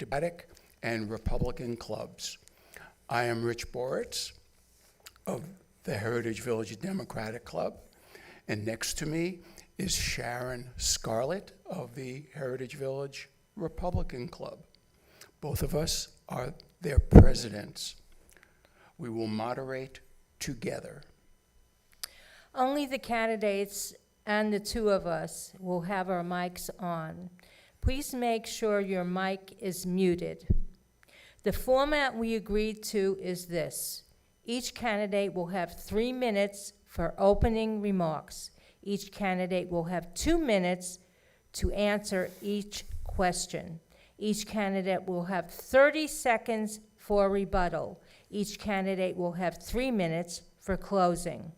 Democratic and Republican clubs. I am Rich Boritz of the Heritage Village Democratic Club, and next to me is Sharon Scarlett of the Heritage Village Republican Club. Both of us are their presidents. We will moderate together. Only the candidates and the two of us will have our mics on. Please make sure your mic is muted. The format we agreed to is this. Each candidate will have 3 minutes for opening remarks. Each candidate will have 2 minutes to answer each question. Each candidate will have 30 seconds for rebuttal. Each candidate will have 3 minutes for closing.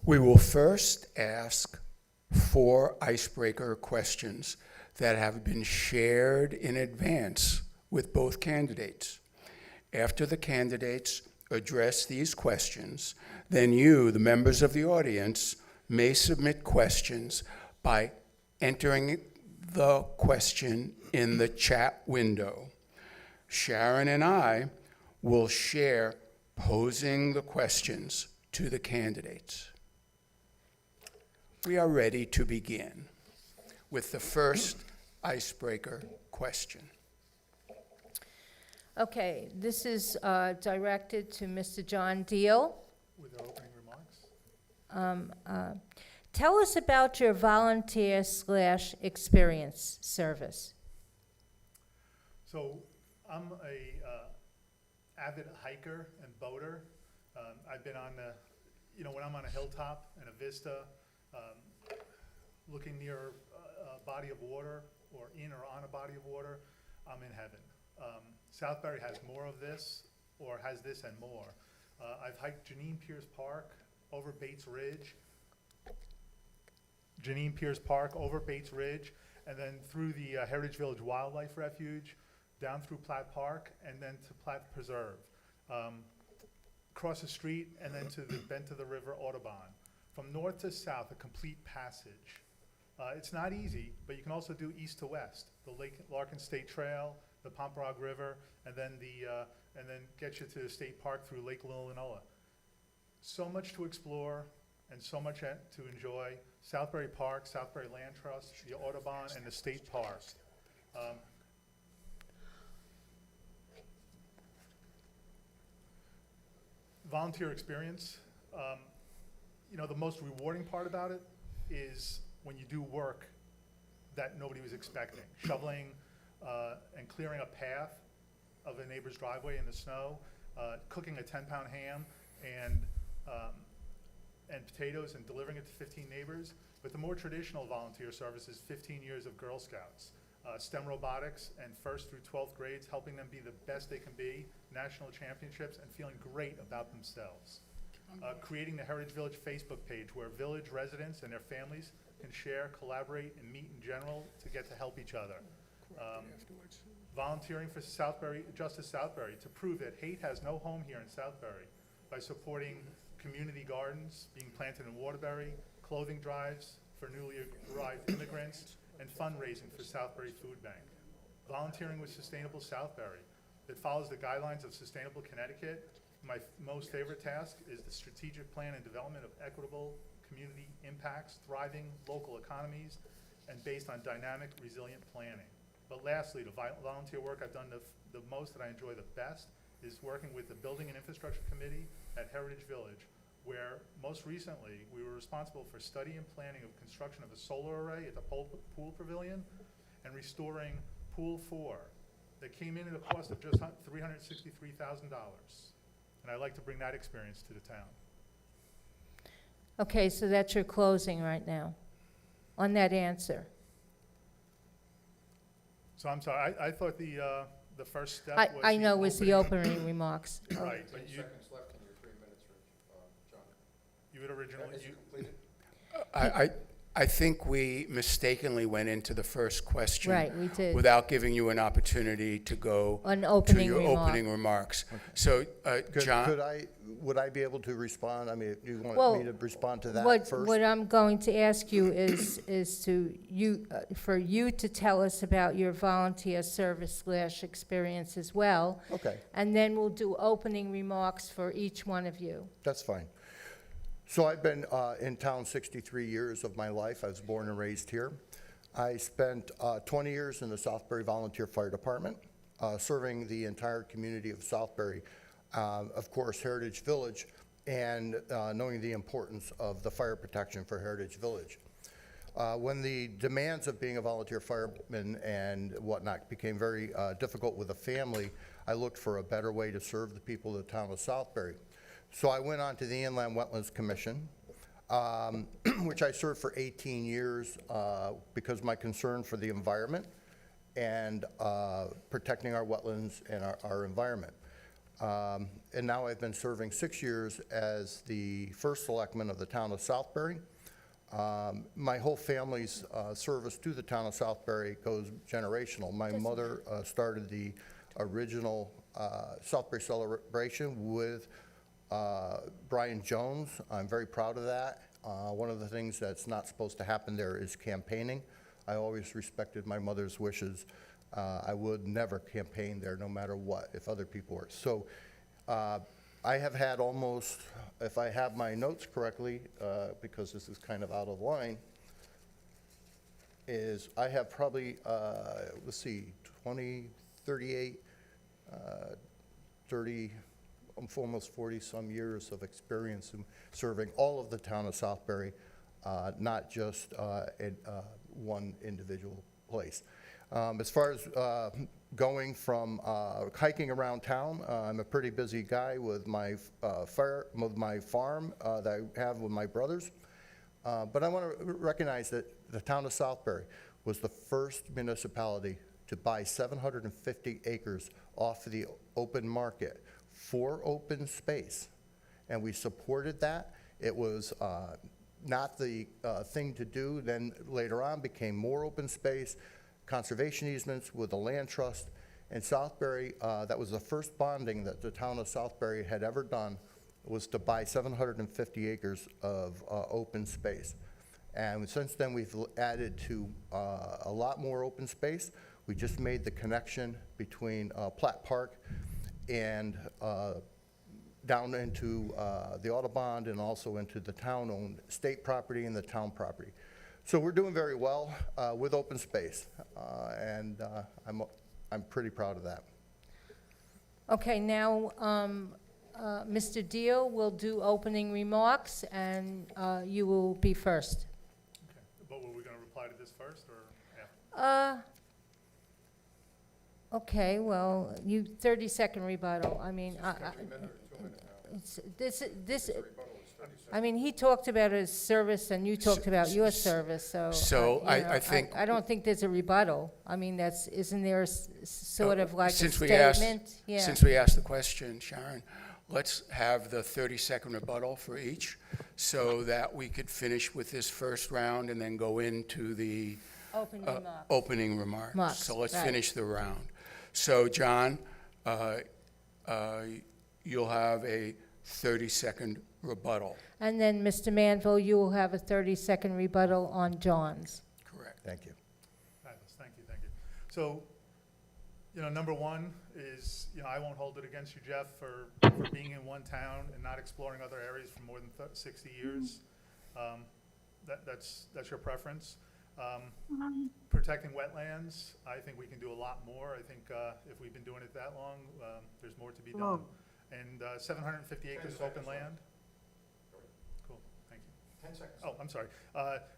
We will first ask 4 icebreaker questions that have been shared in advance with both candidates. After the candidates address these questions, then you, the members of the audience, may submit questions by entering the question in the chat window. Sharon and I will share posing the questions to the candidates. We are ready to begin with the first icebreaker question. Okay, this is directed to Mr. John Deal. With our opening remarks. Tell us about your volunteer/experience service. So I'm a avid hiker and boater. I've been on the, when I'm on a hilltop and a vista, looking near a body of water or in or on a body of water, I'm in heaven. Southbury has more of this, or has this and more. I've hiked Janine Pierce Park over Bates Ridge, and then through the Heritage Village Wildlife Refuge, down through Platt Park, and then to Platt Preserve. Across the street, and then to the bend to the river Audubon. From north to south, a complete passage. It's not easy, but you can also do east to west. The Lake Larkin State Trail, the Pomperaug River, and then get you to the state park through Lake Lillinois. So much to explore and so much to enjoy. Southbury Park, Southbury Land Trust, the Audubon, and the state park. Volunteer experience. The most rewarding part about it is when you do work that nobody was expecting. Shoveling and clearing a path of a neighbor's driveway in the snow, cooking a 10-pound ham and potatoes and delivering it to 15 neighbors. But the more traditional volunteer service is 15 years of Girl Scouts, STEM robotics, and 1st through 12th grades, helping them be the best they can be, national championships, and feeling great about themselves. Creating the Heritage Village Facebook page where village residents and their families can share, collaborate, and meet in general to get to help each other. Volunteering for Justice Southbury to prove that hate has no home here in Southbury by supporting community gardens being planted in Waterbury, clothing drives for newly arrived immigrants, and fundraising for Southbury Food Bank. Volunteering with Sustainable Southbury that follows the guidelines of Sustainable Connecticut. My most favorite task is the strategic plan and development of equitable community impacts, thriving local economies, and based on dynamic, resilient planning. But lastly, the volunteer work I've done the most that I enjoy the best is working with the Building and Infrastructure Committee at Heritage Village, where most recently we were responsible for study and planning of construction of a solar array at the pool pavilion and restoring Pool 4 that came in at a cost of just $363,000. And I'd like to bring that experience to the town. Okay, so that's your closing right now on that answer. So I'm sorry, I thought the first step was I know was the opening remarks. Right, but you, Seconds left in your 3 minutes, Rich. John. you had originally, Is it completed? I think we mistakenly went into the first question. Right, we did. Without giving you an opportunity to go An to opening your remark. opening remarks. So, John, Would I be able to respond? I mean, you Well, want me to respond to that What first? I'm going to ask you is for you to tell us about your volunteer service / experience as well. Okay, And then we'll do opening remarks for each one of you. that's fine. So I've been in town 63 years of my life. I was born and raised here. I spent 20 years in the Southbury Volunteer Fire Department, serving the entire community of Southbury, of course, Heritage Village, and knowing the importance of the fire protection for Heritage Village. When the demands of being a volunteer fireman and whatnot became very difficult with a family, I looked for a better way to serve the people of the town of Southbury. So I went on to the Inland Wetlands Commission, which I served for 18 years because of my concern for the environment and protecting our wetlands and our environment. And now I've been serving 6 years as the first selectman of the town of Southbury. My whole family's service to the town of Southbury goes generational. My mother started the original Southbury celebration with Brian Jones. I'm very proud of that. One of the things that's not supposed to happen there is campaigning. I always respected my mother's wishes. I would never campaign there no matter what, if other people were. So I have had almost, if I have my notes correctly, because this is kind of out of line, is I have probably, let's see, 20, 38, 30, almost 40-some years of experience in serving all of the town of Southbury, not just in one individual place. As far as going from hiking around town, I'm a pretty busy guy with my farm that I have with my brothers. But I want to recognize that the town of Southbury was the first municipality to buy 750 acres off of the open market for open space, and we supported that. It was not the thing to do. Then later on became more open space, conservation easements with the land trust. And Southbury, that was the first bonding that the town of Southbury had ever done, was to buy 750 acres of open space. And since then we've added to a lot more open space. We just made the connection between Platt Park and down into the Audubon and also into the town-owned state property and the town property. So we're doing very well with open space, and I'm pretty proud of that. Okay, now, Mr. Deal will do opening remarks, and you will be first. Okay. But were we going to reply to this first or after? Okay, well, 30-second rebuttal. I mean, I mean, he talked about his service and you talked about your service, so. So you know, I think- I don't think there's a rebuttal. I mean, isn't there sort of like a Since we statement? Yeah. Since we asked the question, Sharon, let's have the 30-second rebuttal for each so that we could finish with this first round and then go into the Opening remarks. opening remarks. Marks, So let's right. finish the round. So, John, you'll have a 30-second rebuttal. And then, Mr. Manville, you will have a 30-second rebuttal on John's. Correct. Thank you. Fabulous. Thank you. Thank you. So, number one is, I won't hold it against you, Jeff, for being in one town and not exploring other areas for more than 60 years. That's your preference. Protecting wetlands, I think we can do a lot more. I think if we've been doing it that long, there's more to be done. And 750 acres of open land? Cool, thank you. 10 seconds. Oh, I'm sorry.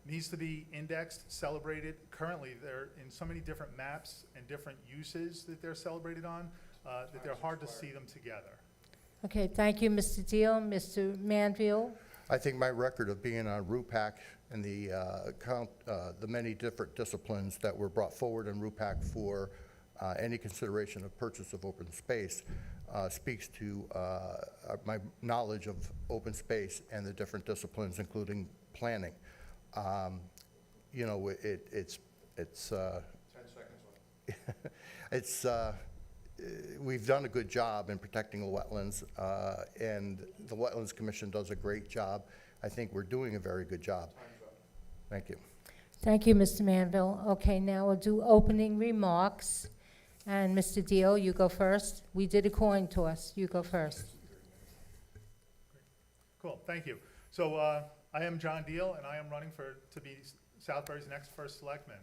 Needs to be indexed, celebrated. Currently, they're in so many different maps and different uses that they're celebrated on that they're hard to see them together. Okay, thank you, Mr. Deal. Mr. Manville? I think my record of being on RUPAC and the many different disciplines that were brought forward in RUPAC for any consideration of purchase of open space speaks to my knowledge of open space and the different disciplines, including planning. you know, it's 10 seconds left. it's, we've done a good job in protecting the wetlands, and the Wetlands Commission does a great job. I think we're doing a very good job. Thank you. Thank you, Mr. Manville. Okay, now we'll do opening remarks. And Mr. Deal, you go first. We did a coin toss. You go first. Cool, thank you. So I am John Deal, and I am running to be Southbury's next first selectman.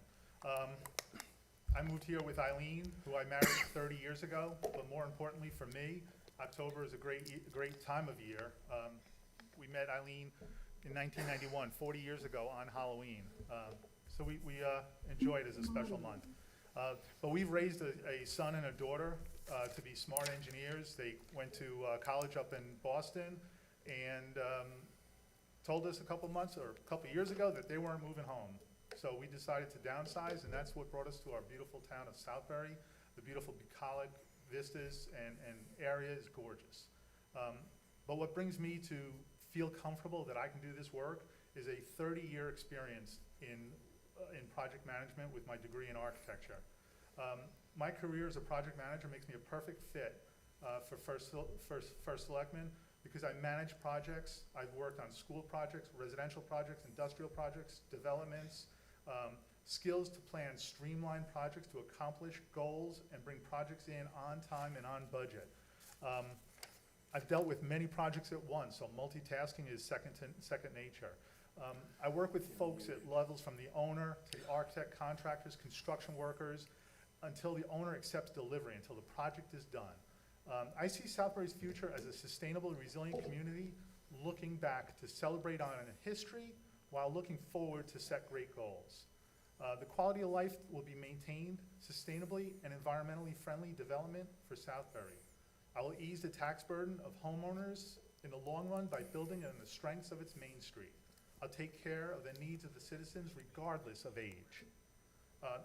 I moved here with Eileen, who I married 30 years ago, but more importantly for me, October is a great time of year. We met Eileen in 1991, 40 years ago on Halloween. So we enjoy it as a special month. But we've raised a son and a daughter to be smart engineers. They went to college up in Boston and told us a couple years ago that they weren't moving home. So we decided to downsize, and that's what brought us to our beautiful town of Southbury. The beautiful bucolic vistas and area is gorgeous. But what brings me to feel comfortable that I can do this work is a 30-year experience in project management with my degree in architecture. My career as a project manager makes me a perfect fit for first selectman because I manage projects. I've worked on school projects, residential projects, industrial projects, developments, skills to plan streamlined projects to accomplish goals and bring projects in on time and on budget. I've dealt with many projects at once, so multitasking is second nature. I work with folks at levels from the owner to the architect, contractors, construction workers, until the owner accepts delivery, until the project is done. I see Southbury's future as a sustainable, resilient community, looking back to celebrate on a history while looking forward to set great goals. The quality of life will be maintained sustainably and environmentally friendly development for Southbury. I will ease the tax burden of homeowners in the long run by building on the strengths of its main street. I'll take care of the needs of the citizens regardless of age.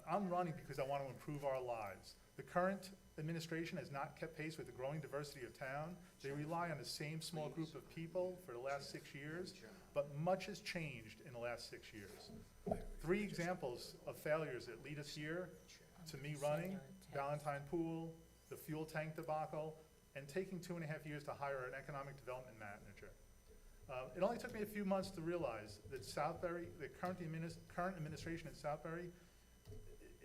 I'm running because I want to improve our lives. The current administration has not kept pace with the growing diversity of town. They rely on the same small group of people for the last 6 years, but much has changed in the last 6 years. 3 examples of failures that lead us here to me running: Valentine Pool, the fuel tank debacle, and taking 2.5 years to hire an economic development manager. It only took me a few months to realize that Southbury, the current administration in Southbury,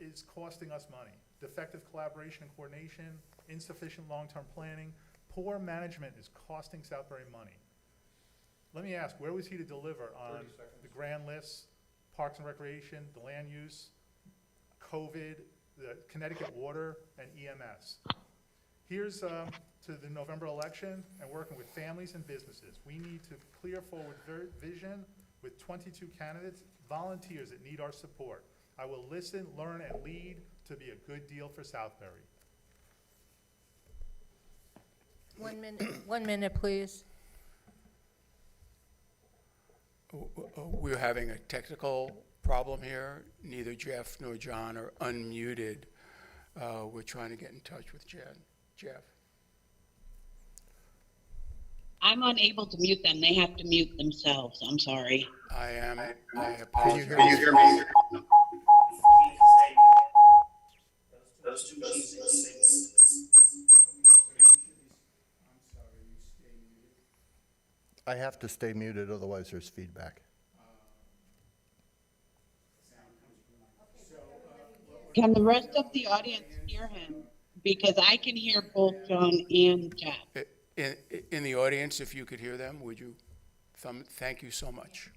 is costing us money. Defective collaboration and coordination, insufficient long-term planning, poor management is costing Southbury money. Let me ask, where was he to deliver on the grand lists, parks and recreation, the land use, COVID, the Connecticut water, and EMS? Here's to the November election and working with families and businesses. We need to clear forward vision with 22 candidates, volunteers that need our support. I will listen, learn, and lead to be a good deal for Southbury. 1 minute. 1 minute, please. We're having a technical problem here. Neither Jeff nor John are unmuted. We're trying to get in touch with Jeff. I'm unable to mute them. They have to mute themselves. I'm sorry. I Can apologize. you hear me? Those two keys. I have to stay muted, otherwise there's feedback. Can the rest of the audience hear him? Because I can hear both John and Jeff. In the audience, if you could hear them, would you? Thank you so much.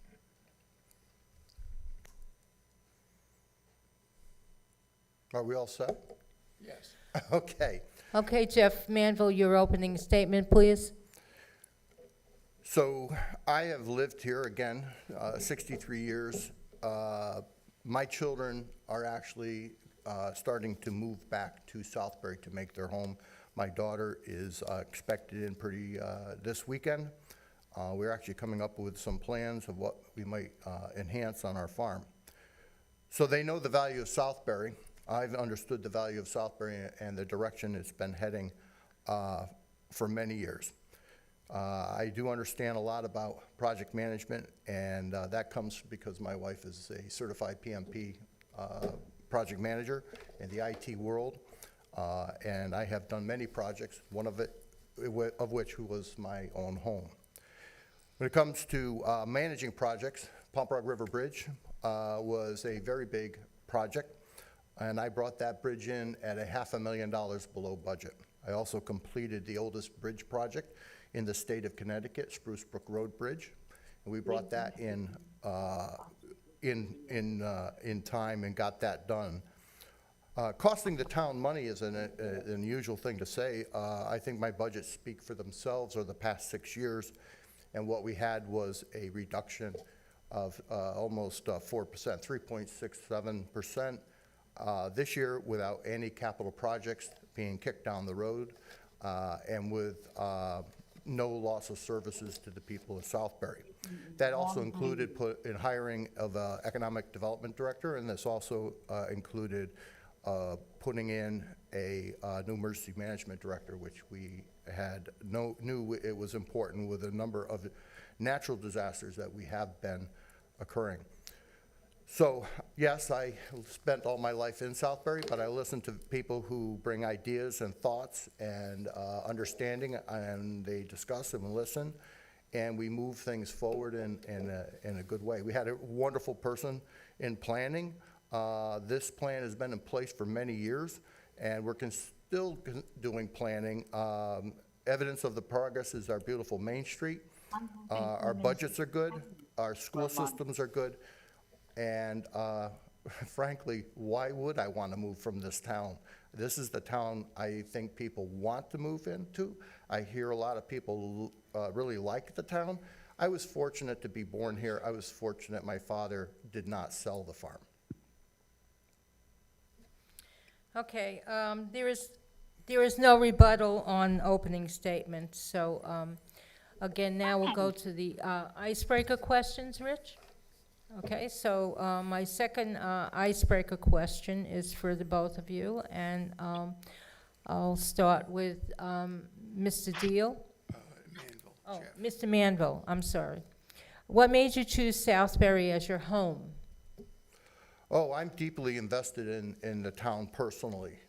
Are we all set? Yes. Okay. Okay, Jeff Manville, your opening statement, please. So I have lived here, again, 63 years. My children are actually starting to move back to Southbury to make their home. My daughter is expected in this weekend. We're actually coming up with some plans of what we might enhance on our farm. So they know the value of Southbury. I've understood the value of Southbury and the direction it's been heading for many years. I do understand a lot about project management, and that comes because my wife is a certified PMP project manager in the IT world, and I have done many projects, one of which was my own home. When it comes to managing projects, Pomperaug River Bridge was a very big project, and I brought that bridge in at $500,000 below budget. I also completed the oldest bridge project in the state of Connecticut, Spruce Brook Road Bridge, and we brought that in time and got that done. Costing the town money is an unusual thing to say. I think my budgets speak for themselves over the past 6 years, and what we had was a reduction of almost 4%, 3.67% this year without any capital projects being kicked down the road, and with no loss of services to the people of Southbury. That also included hiring of an economic development director, and this also included putting in a new emergency management director, which we knew it was important with a number of natural disasters that we have been occurring. So, yes, I spent all my life in Southbury, but I listen to people who bring ideas and thoughts and understanding, and they discuss and listen, and we move things forward in a good way. We had a wonderful person in planning. This plan has been in place for many years, and we're still doing planning. Evidence of the progress is our beautiful Main Street. Our budgets are good. Our school systems are good. And frankly, why would I want to move from this town? This is the town I think people want to move into. I hear a lot of people really like the town. I was fortunate to be born here. I was fortunate my father did not sell the farm. Okay, there is no rebuttal on opening statements, so again, now we'll go to the icebreaker questions, Rich? Okay, so my second icebreaker question is for the both of you, and I'll start with Mr. Deal. Manville, Oh, Jeff. Mr. Manville, I'm sorry. What made you choose Southbury as your home? Oh, I'm deeply invested in the town personally.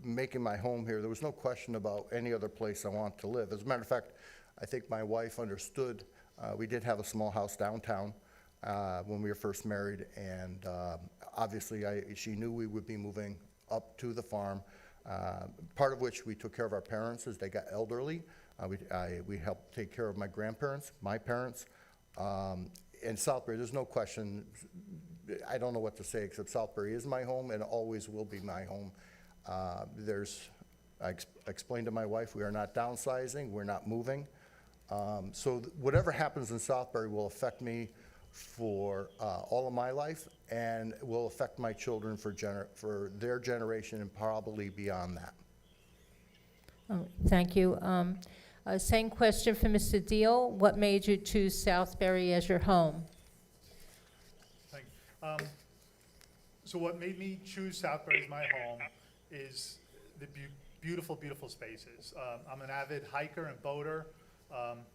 Making my home here, there was no question about any other place I want to live. As a matter of fact, I think my wife understood. We did have a small house downtown when we were first married, and obviously she knew we would be moving up to the farm, part of which we took care of our parents as they got elderly. We helped take care of my grandparents, my parents. In Southbury, there's no question, I don't know what to say except Southbury is my home and always will be my home. I explained to my wife, we are not downsizing, we're not moving. So whatever happens in Southbury will affect me for all of my life, and will affect my children for their generation and probably beyond that. Oh, thank you. Same question for Mr. Deal. What made you choose Southbury as your home? Thank you. So what made me choose Southbury as my home is the beautiful, beautiful spaces. I'm an avid hiker and boater.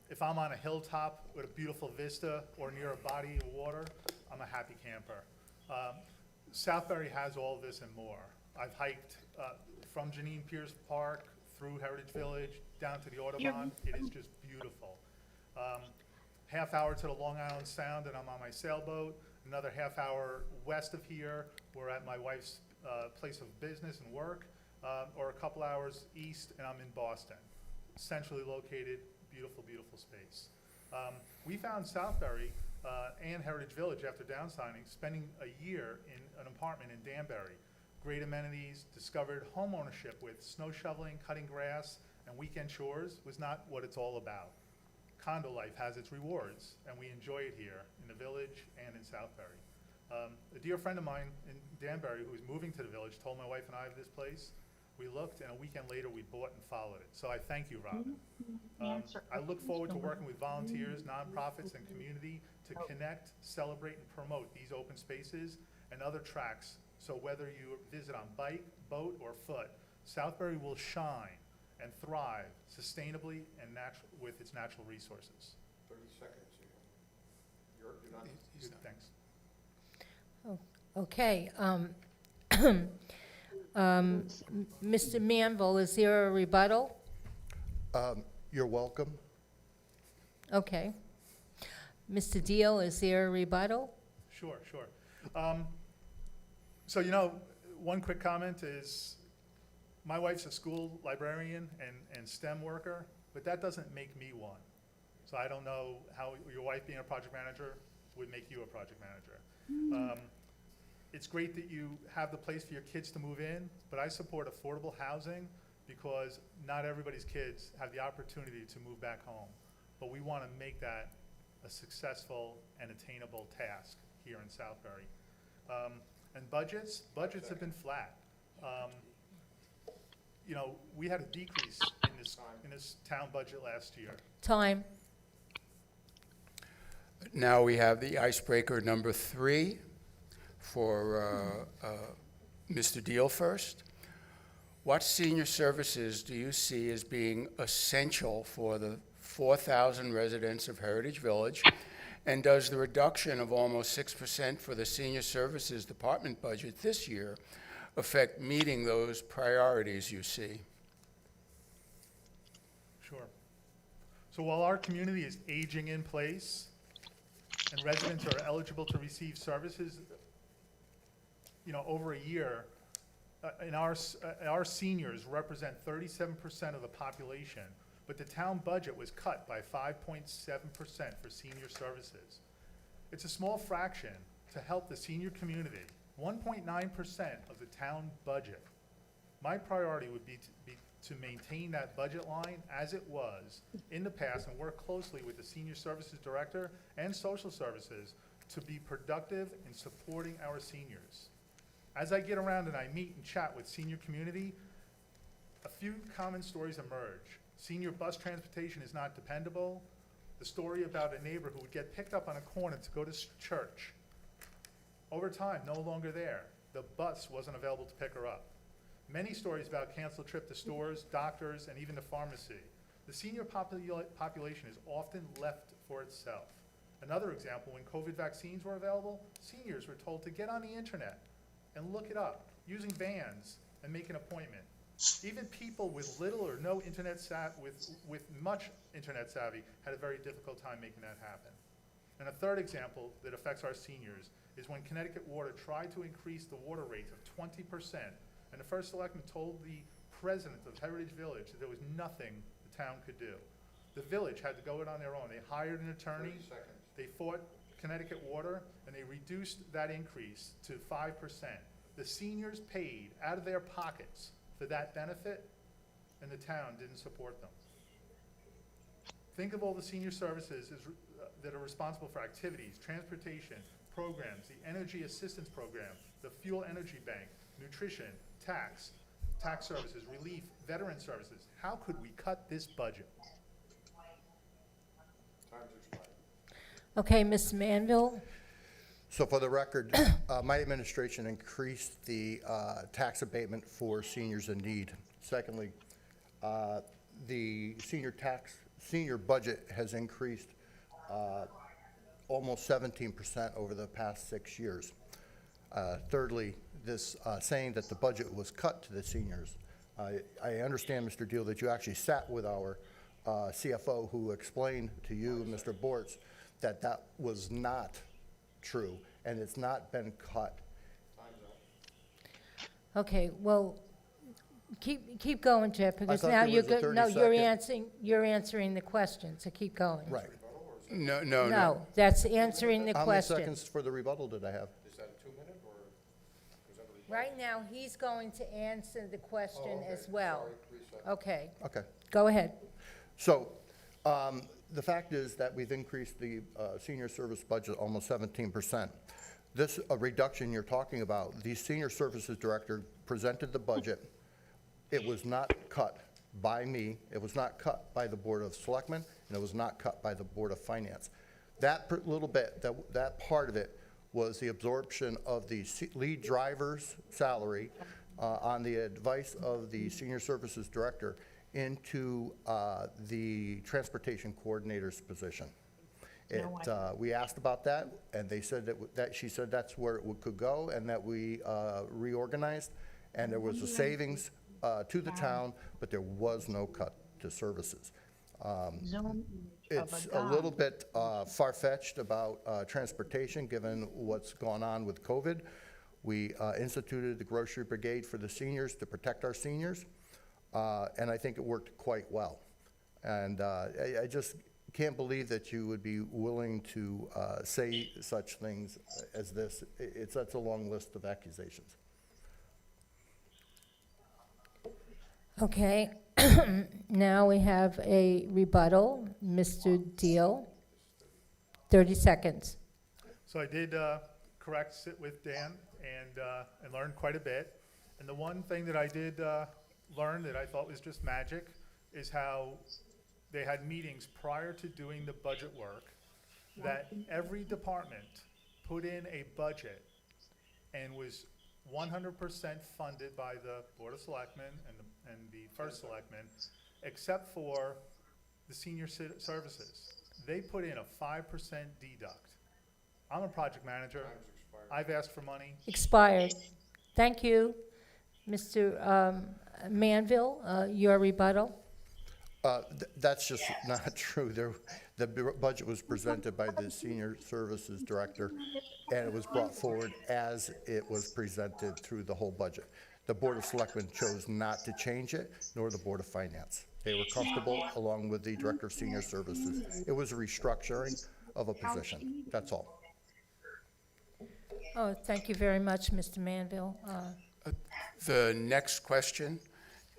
If I'm on a hilltop with a beautiful vista or near a body of water, I'm a happy camper. Southbury has all this and more. I've hiked from Janine Pierce Park through Heritage Village down to the Audubon. It is just beautiful. Half hour to the Long Island Sound and I'm on my sailboat. Another half hour west of here, we're at my wife's place of business and work, or a couple hours east and I'm in Boston. Centrally located, beautiful, beautiful space. We found Southbury and Heritage Village after downsizing, spending a year in an apartment in Danbury. Great amenities, discovered home ownership with snow shoveling, cutting grass, and weekend chores was not what it's all about. Condo life has its rewards, and we enjoy it here in the village and in Southbury. A dear friend of mine in Danbury who was moving to the village told my wife and I of this place. We looked, and a weekend later, we bought and followed it. So I thank you, Robin. I look forward to working with volunteers, nonprofits, and community to connect, celebrate, and promote these open spaces and other tracks. So whether you visit on bike, boat, or foot, Southbury will shine and thrive sustainably and with its natural resources. 30 seconds. You're not. Good, thanks. Okay. Mr. Manville, is there a rebuttal? You're welcome. Okay. Mr. Deal, is there a rebuttal? Sure. So, one quick comment is, my wife's a school librarian and STEM worker, but that doesn't make me one. So I don't know how your wife being a project manager would make you a project manager. It's great that you have the place for your kids to move in, but I support affordable housing because not everybody's kids have the opportunity to move back home. But we want to make that a successful and attainable task here in Southbury. And budgets have been flat. We had a decrease in this town budget last year. Time. Now we have the icebreaker number 3 for Mr. Deal first. What senior services do you see as being essential for the 4,000 residents of Heritage Village? And does the reduction of almost 6% for the Senior Services Department budget this year affect meeting those priorities you see? Sure. So while our community is aging in place and residents are eligible to receive services, over a year, our seniors represent 37% of the population, but the town budget was cut by 5.7% for senior services. It's a small fraction to help the senior community, 1.9% of the town budget. My priority would be to maintain that budget line as it was in the past and work closely with the Senior Services Director and Social Services to be productive in supporting our seniors. As I get around and I meet and chat with senior community, a few common stories emerge. Senior bus transportation is not dependable. The story about a neighbor who would get picked up on a corner to go to church. Over time, no longer there. The bus wasn't available to pick her up. Many stories about canceled trip to stores, doctors, and even the pharmacy. The senior population is often left for itself. Another example, when COVID vaccines were available, seniors were told to get on the internet and look it up, using vans and make an appointment. Even people with little or no internet with much internet savvy had a very difficult time making that happen. And a third example that affects our seniors is when Connecticut Water tried to increase the water rates of 20%, and the first selectman told the president of Heritage Village that there was nothing the town could do. The village had to go it on their own. They hired an attorney, they fought Connecticut Water, and they reduced that increase to 5%. The seniors paid out of their pockets for that benefit, and the town didn't support them. Think of all the senior services that are responsible for activities, transportation, programs, the energy assistance program, the fuel energy bank, nutrition, tax services, relief, veteran services. How could we cut this budget? Okay, Ms. Manville. So for the record, my administration increased the tax abatement for seniors in need. Secondly, the senior budget has increased almost 17% over the past 6 years. Thirdly, this saying that the budget was cut to the seniors. I understand, Mr. Deal, that you actually sat with our CFO who explained to you, Mr. Bortz, that that was not true, and it's not been cut. Okay, well, keep going, Jeff, because thought now there you're was a good. No, 30-second. you're answering the question, so keep going. Right. No. No, that's answering the How many question. seconds for the rebuttal did I have? Right now, he's going to answer the question as well. Okay, Okay. go ahead. So, the fact is that we've increased the senior service budget almost 17%. This reduction you're talking about, the senior services director presented the budget. It was not cut by me. It was not cut by the Board of Selectmen, and it was not cut by the Board of Finance. That little bit, that part of it, was the absorption of the lead driver's salary on the advice of the senior services director into the transportation coordinator's position. We asked about that, and they said that she said that's where it could go, and that we reorganized, and there was a savings to the town, but there was no cut to services. It's a little bit far-fetched about transportation, given what's gone on with COVID. We instituted the grocery brigade for the seniors to protect our seniors, and I think it worked quite well. And I just can't believe that you would be willing to say such things as this. It's such a long list of accusations. Okay, now we have a rebuttal. Mr. Deal, 30 seconds. So I did sit with Dan and learned quite a bit. And the one thing that I did learn that I thought was just magic is how they had meetings prior to doing the budget work, that every department put in a budget and was 100% funded by the Board of Selectmen and the first Selectman, except for the senior services. They put in a 5% deduct. I'm a project manager. I've asked for money. Expired. Thank you. Mr. Manville, your rebuttal. That's just not true. The budget was presented by the Senior Services Director, and it was brought forward as it was presented through the whole budget. The Board of Selectmen chose not to change it, nor the Board of Finance. They were comfortable, along with the Director of Senior Services. It was a restructuring of a position. That's all. Oh, thank you very much, Mr. Manville. The next question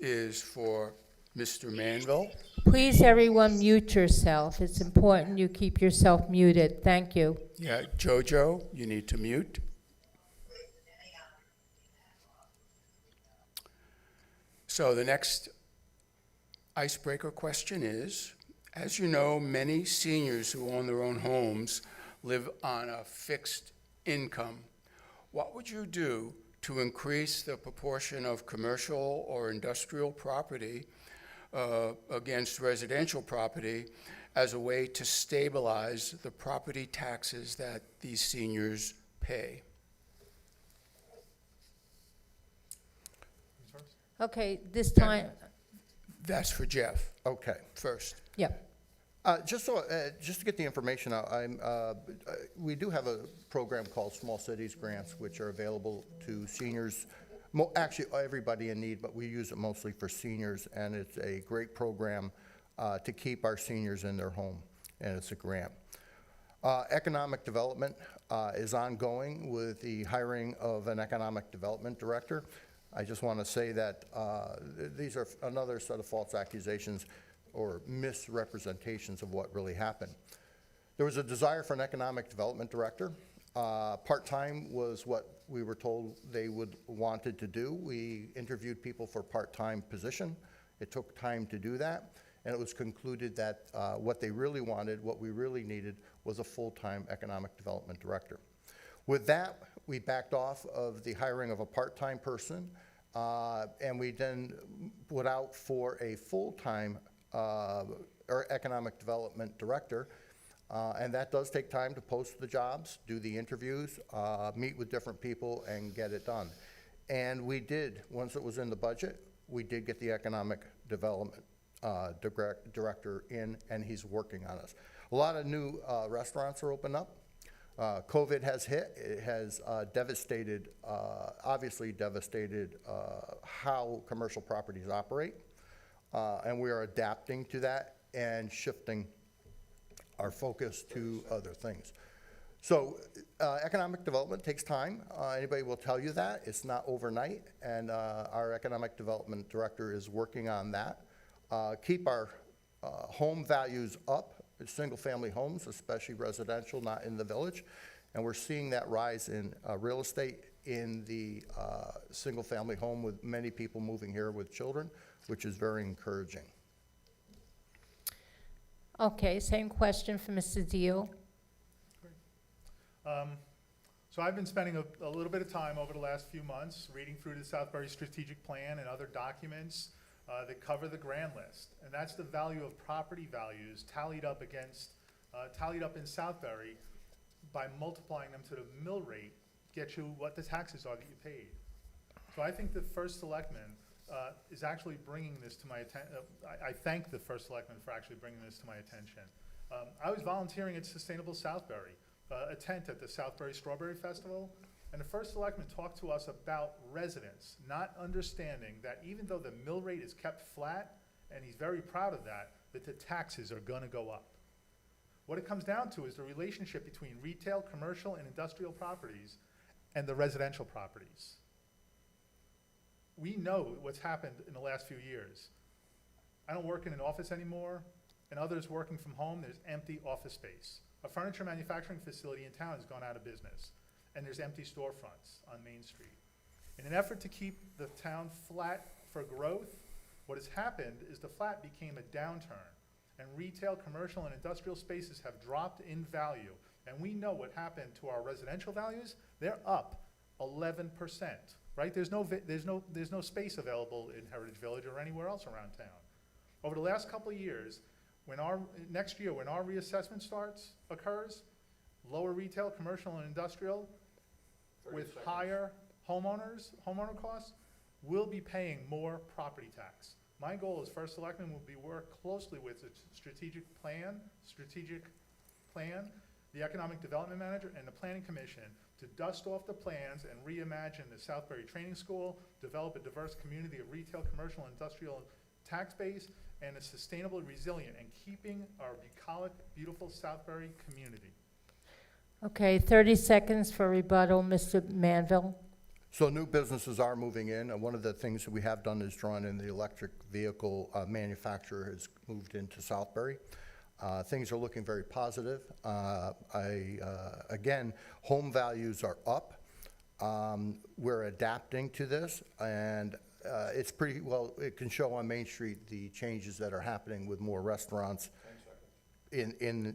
is for Mr. Manville. Please, everyone, mute yourself. It's important you keep yourself muted. Thank you. Yeah, Jojo, you need to mute. So the next icebreaker question is, as you know, many seniors who own their own homes live on a fixed income. What would you do to increase the proportion of commercial or industrial property against residential property as a way to stabilize the property taxes that these seniors pay? Okay, this time, That's for Jeff Okay. first. yeah. Just to get the information out, we do have a program called Small Cities Grants, which are available to seniors, actually everybody in need, but we use it mostly for seniors, and it's a great program to keep our seniors in their home, and it's a grant. Economic development is ongoing with the hiring of an economic development director. I just want to say that these are another set of false accusations or misrepresentations of what really happened. There was a desire for an economic development director. Part-time was what we were told they wanted to do. We interviewed people for part-time position. It took time to do that, and it was concluded that what they really wanted, what we really needed, was a full-time economic development director. With that, we backed off of the hiring of a part-time person, and we then put out for a full-time or economic development director, and that does take time to post the jobs, do the interviews, meet with different people, and get it done. And we did, once it was in the budget, we did get the economic development director in, and he's working on us. A lot of new restaurants are opening up. COVID has hit. It has devastated, obviously devastated how commercial properties operate. And we are adapting to that and shifting our focus to other things. So economic development takes time. Anybody will tell you that. It's not overnight, and our economic development director is working on that. Keep our home values up, single-family homes, especially residential, not in the village. And we're seeing that rise in real estate in the single-family home, with many people moving here with children, which is very encouraging. Okay, same question for Mr. Deal. So I've been spending a little bit of time over the last few months reading through the Southbury strategic plan and other documents that cover the grand list. And that's the value of property values tallied up in Southbury by multiplying them to the mill rate, get you what the taxes are that you paid. So I think the first selectman is actually bringing this to my attention. I thank the first selectman for actually bringing this to my attention. I was volunteering at Sustainable Southbury, a tent at the Southbury Strawberry Festival, and the first selectman talked to us about residents, not understanding that even though the mill rate is kept flat, and he's very proud of that the taxes are gonna go up. What it comes down to is the relationship between retail, commercial, and industrial properties and the residential properties. We know what's happened in the last few years. I don't work in an office anymore, and others working from home, there's empty office space. A furniture manufacturing facility in town has gone out of business, and there's empty storefronts on Main Street. In an effort to keep the town flat for growth, what has happened is the flat became a downturn, and retail, commercial, and industrial spaces have dropped in value. And we know what happened to our residential values. They're up 11%, right? There's no space available in Heritage Village or anywhere else around town. Over the last couple of years, next year, when our reassessment occurs, lower retail, commercial, and industrial, with higher homeowner costs, will be paying more property tax. My goal as first selectman will be work closely with the strategic plan, the economic development manager, and the planning commission to dust off the plans and reimagine the Southbury Training School, develop a diverse community of retail, commercial, and industrial tax base, and a sustainable, resilient, and keeping our bucolic, beautiful Southbury community. Okay, 30 seconds for rebuttal, Mr. Manville. So new businesses are moving in, and one of the things that we have done is drawn in the electric vehicle manufacturer has moved into Southbury. Things are looking very positive. Again, home values are up. We're adapting to this, and it's pretty well, it can show on Main Street the changes that are happening with more restaurants in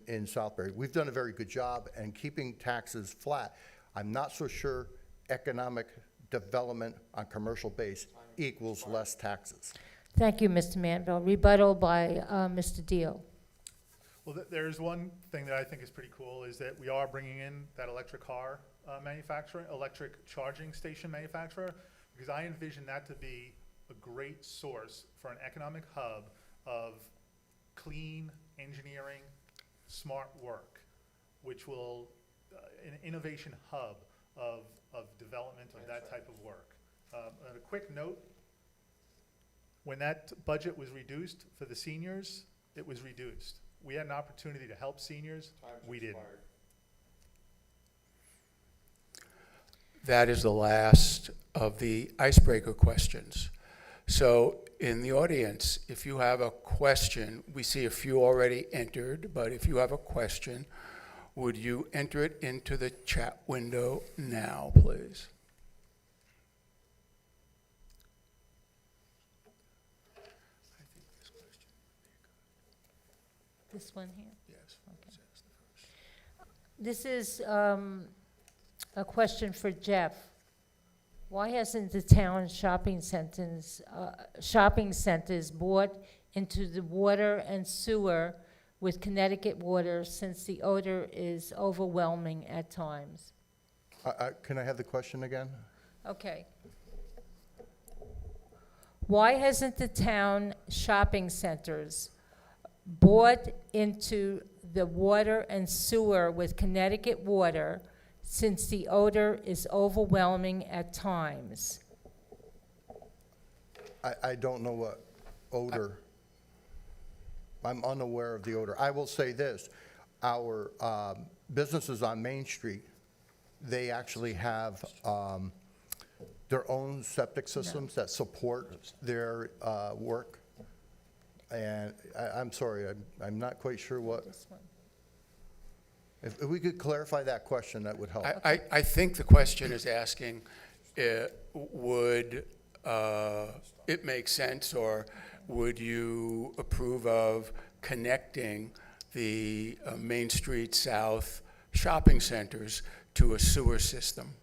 Southbury. We've done a very good job and keeping taxes flat. I'm not so sure economic development on commercial base equals less taxes. Thank you, Mr. Manville. Rebuttal by Mr. Deal. Well, there's one thing that I think is pretty cool is that we are bringing in that electric car manufacturer, electric charging station manufacturer, because I envision that to be a great source for an economic hub of clean engineering, smart work, which will, an innovation hub of development of that type of work. And a quick note, when that budget was reduced for the seniors, it was reduced. We had an opportunity to help seniors, we didn't. That is the last of the icebreaker questions. So in the audience, if you have a question, we see a few already entered, but if you have a question, would you enter it into the chat window now, please? I think this question would be good. This one here? Yes. Okay. This is a question for Jeff. Why hasn't the town shopping centers bought into the water and sewer with Connecticut water since the odor is overwhelming at times? Can I have the question again? Okay. Why hasn't the town shopping centers bought into the water and sewer with Connecticut water since the odor is overwhelming at times? I don't know what odor. I'm unaware of the odor. I will say this, our businesses on Main Street, they actually have their own septic systems that support their work. And I'm sorry, I'm not quite sure what. This one. If we could clarify that question, that would help. I think the question is asking, would it make sense, or would you approve of connecting the Main Street South shopping centers to a sewer system?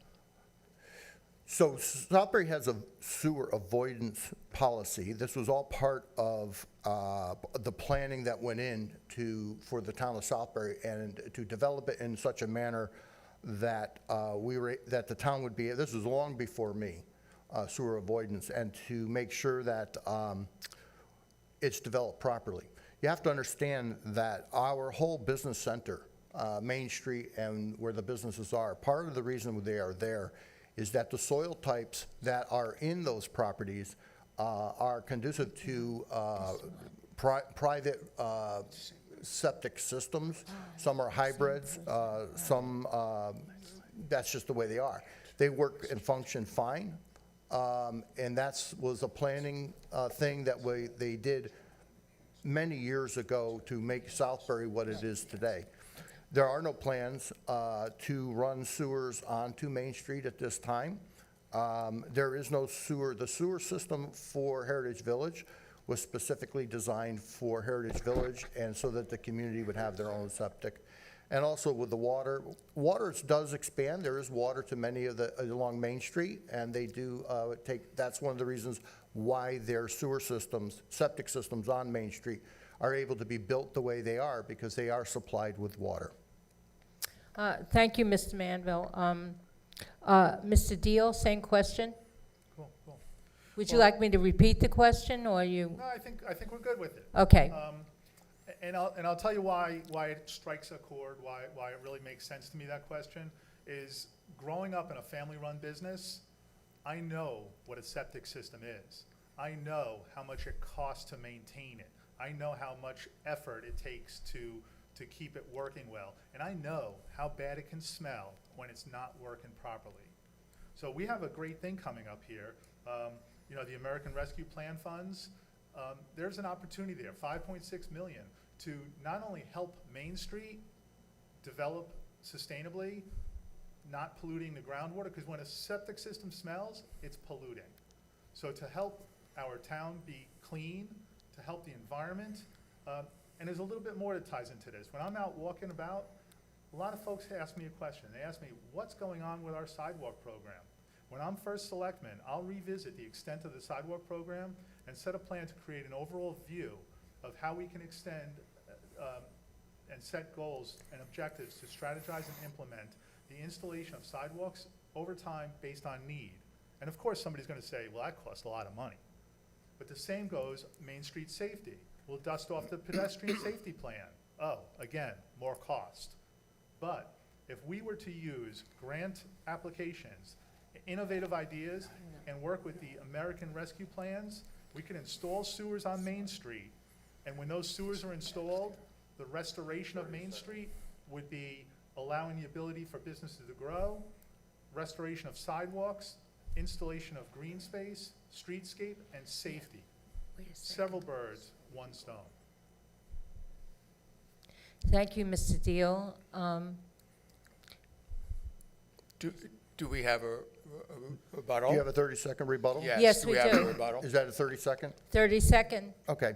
So Southbury has a sewer avoidance policy. This was all part of the planning that went in for the town of Southbury, and to develop it in such a manner that that the town would be, this was long before me, sewer avoidance, and to make sure that it's developed properly. You have to understand that our whole business center, Main Street and where the businesses are, part of the reason they are there is that the soil types that are in those properties are conducive to private septic systems. Some are hybrids, some, that's just the way they are. They work and function fine, and that was a planning thing that they did many years ago to make Southbury what it is today. There are no plans to run sewers onto Main Street at this time. There is no sewer. The sewer system for Heritage Village was specifically designed for Heritage Village, and so that the community would have their own septic. And also with the water does expand. There is water to many of along Main Street, and they do that's one of the reasons why their sewer systems, septic systems on Main Street are able to be built the way they are, because they are supplied with water. Thank you, Mr. Manville. Mr. Deal, same question? Cool. Would you like me to repeat the question, or you? No, I think we're good with it. Okay. And I'll tell you why it strikes a chord, why it really makes sense to me, that question, is growing up in a family-run business, I know what a septic system is. I know how much it costs to maintain it. I know how much effort it takes to keep it working well. And I know how bad it can smell when it's not working properly. So we have a great thing coming up here. You know, the American Rescue Plan funds, there's an opportunity there, $5.6 million, to not only help Main Street develop sustainably, not polluting the groundwater, because when a septic system smells, it's polluting. So to help our town be clean, to help the environment, and there's a little bit more that ties into this. When I'm out walking about, a lot of folks ask me a question. They ask me, what's going on with our sidewalk program? When I'm first selectman, I'll revisit the extent of the sidewalk program and set a plan to create an overall view of how we can extend and set goals and objectives to strategize and implement the installation of sidewalks over time based on need. And of course, somebody's gonna say, well, that costs a lot of money. But the same goes Main Street safety. We'll dust off the pedestrian safety plan. Oh, again, more cost. But if we were to use grant applications, innovative ideas, and work with the American Rescue Plans, we could install sewers on Main Street. And when those sewers are installed, the restoration of Main Street would be allowing the ability for businesses to grow, restoration of sidewalks, installation of green space, streetscape, and safety. Several birds, one stone. Thank you, Mr. Deal. Do we have a rebuttal? Do you have a 30-second rebuttal? Yes, do we have do. a rebuttal? Is that a 30-second? 30-second. Okay.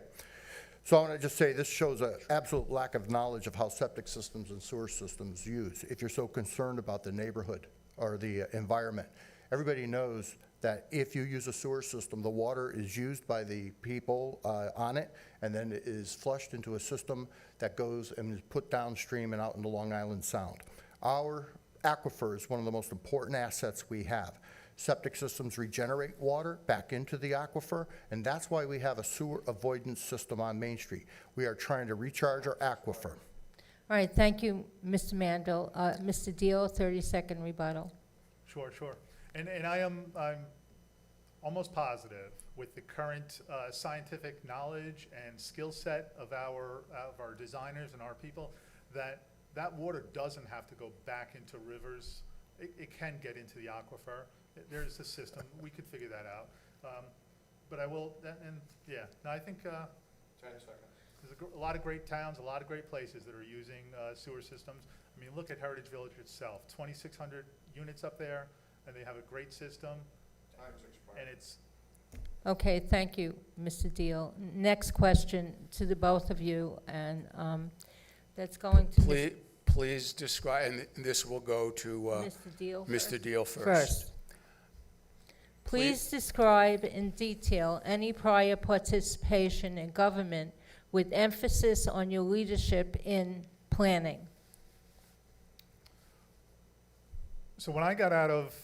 So I want to just say this shows an absolute lack of knowledge of how septic systems and sewer systems use. If you're so concerned about the neighborhood or the environment, everybody knows that if you use a sewer system, the water is used by the people on it, and then it is flushed into a system that goes and is put downstream and out into Long Island Sound. Our aquifer is one of the most important assets we have. Septic systems regenerate water back into the aquifer, and that's why we have a sewer avoidance system on Main Street. We are trying to recharge our aquifer. All right, thank you, Mr. Mandel. Mr. Deal, 30-second rebuttal. Sure. And I'm almost positive with the current scientific knowledge and skill set of our designers and our people that water doesn't have to go back into rivers. It can get into the aquifer. There's a system. We could figure that out. But I will, I think 10 seconds. There's a lot of great towns, a lot of great places that are using sewer systems. I mean, look at Heritage Village itself, 2,600 units up there, and they have a great system. And it's Okay, thank you, Mr. Deal. Next question to the both of you, and that's going to Please describe, and this will go to Mr. Deal Mr. first. Deal first. First. Please describe in detail any prior participation in government with emphasis on your leadership in planning. So when I got out of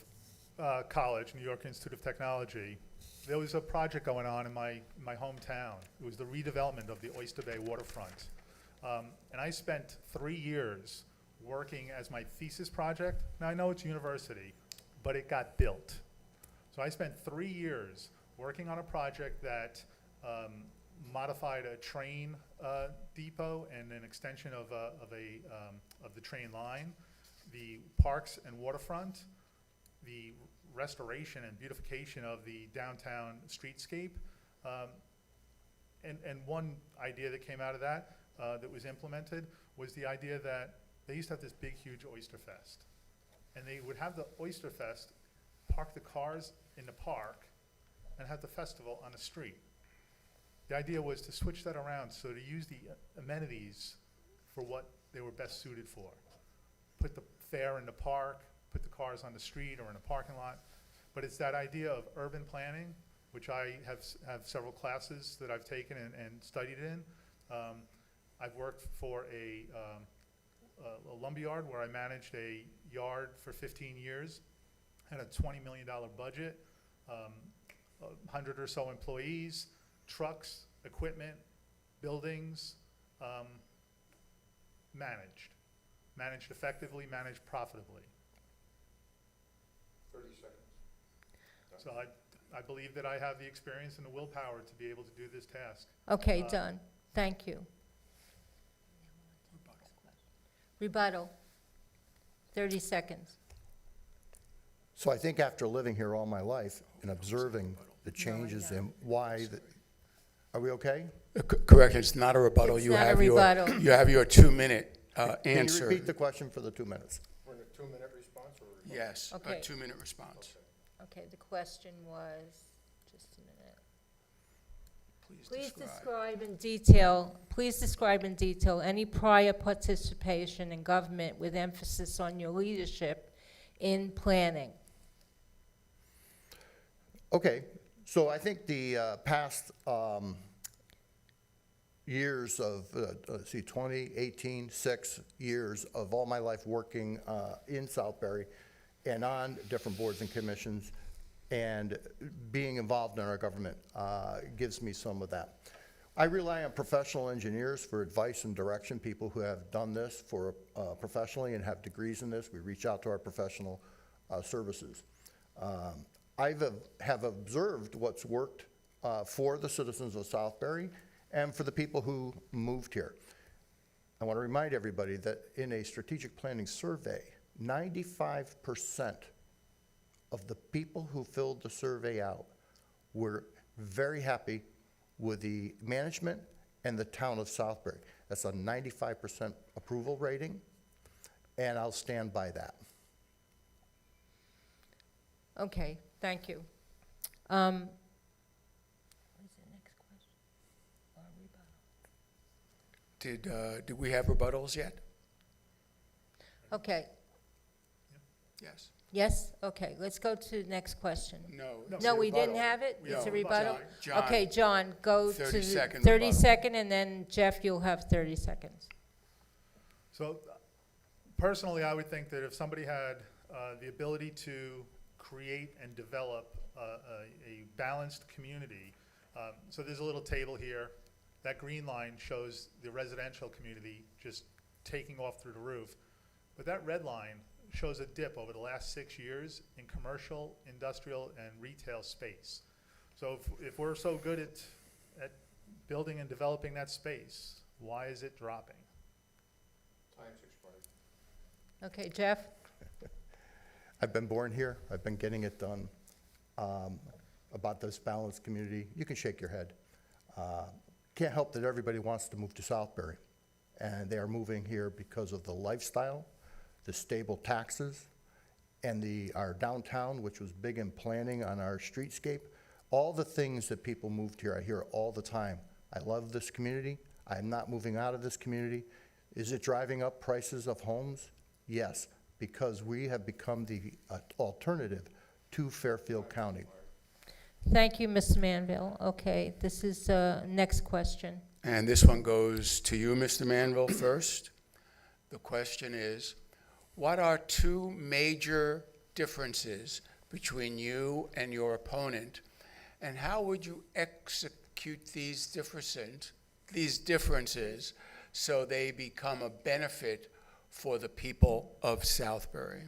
college, New York Institute of Technology, there was a project going on in my hometown. It was the redevelopment of the Oyster Bay waterfront. And I spent 3 years working as my thesis project. Now, I know it's university, but it got built. So I spent 3 years working on a project that modified a train depot and an extension of the train line, the parks and waterfront, the restoration and beautification of the downtown streetscape. And one idea that came out of that that was implemented was the idea that they used to have this big, huge Oyster Fest. And they would have the Oyster Fest, park the cars in the park, and have the festival on the street. The idea was to switch that around, so to use the amenities for what they were best suited for. Put the fair in the park, put the cars on the street or in a parking lot. But it's that idea of urban planning, which I have several classes that I've taken and studied in. I've worked for a lumberyard where I managed a yard for 15 years, had a $20 million budget, 100 or so employees, trucks, equipment, buildings, managed effectively, managed profitably. 30 seconds. So I believe that I have the experience and the willpower to be able to do this task. Okay, done. Thank you. Rebuttal. 30 seconds. So I think after living here all my life and observing the changes and why, are we okay? Correct, it's not a rebuttal. It's You not a have rebuttal. You have your 2-minute Can you answer. repeat the question for the 2 minutes? For a 2-minute response or? Yes, a Okay. 2-minute response. Okay, the question was, just a minute. Please describe in detail any prior participation in government with emphasis on your leadership in planning. Okay, so I think the past years of, 20, 18, 6 years of all my life working in Southbury and on different boards and commissions and being involved in our government gives me some of that. I rely on professional engineers for advice and direction, people who have done this for professionally and have degrees in this. We reach out to our professional services. I have observed what's worked for the citizens of Southbury and for the people who moved here. I want to remind everybody that in a strategic planning survey, 95% of the people who filled the survey out were very happy with the management and the town of Southbury. That's a 95% approval rating, and I'll stand by that. Okay, thank you. What is the next question? Or rebuttal? Did we have rebuttals yet? Okay, Yes. yes? Okay, let's go to the next question. No. No, we rebuttal. didn't have it? It's a No, rebuttal? John. Okay, John, go to 30 the second 30 rebuttal. second, and then Jeff, you'll have 30 seconds. So personally, I would think that if somebody had the ability to create and develop a balanced community, so there's a little table here. That green line shows the residential community just taking off through the roof. But that red line shows a dip over the last 6 years in commercial, industrial, and retail space. So if we're so good at building and developing that space, why is it dropping? Time's expired. Okay, Jeff? I've been born here. I've been getting it done. About this balanced community, you can shake your head. Can't help that everybody wants to move to Southbury, and they are moving here because of the lifestyle, the stable taxes, and our downtown, which was big in planning on our streetscape. All the things that people moved here, I hear all the time. I love this community. I'm not moving out of this community. Is it driving up prices of homes? Yes, because we have become the alternative to Fairfield County. Thank you, Ms. Manville. Okay, this is, next question. And this one goes to you, Mr. Manville, first. The question is, what are two major differences between you and your opponent, and how would you execute these differences so they become a benefit for the people of Southbury?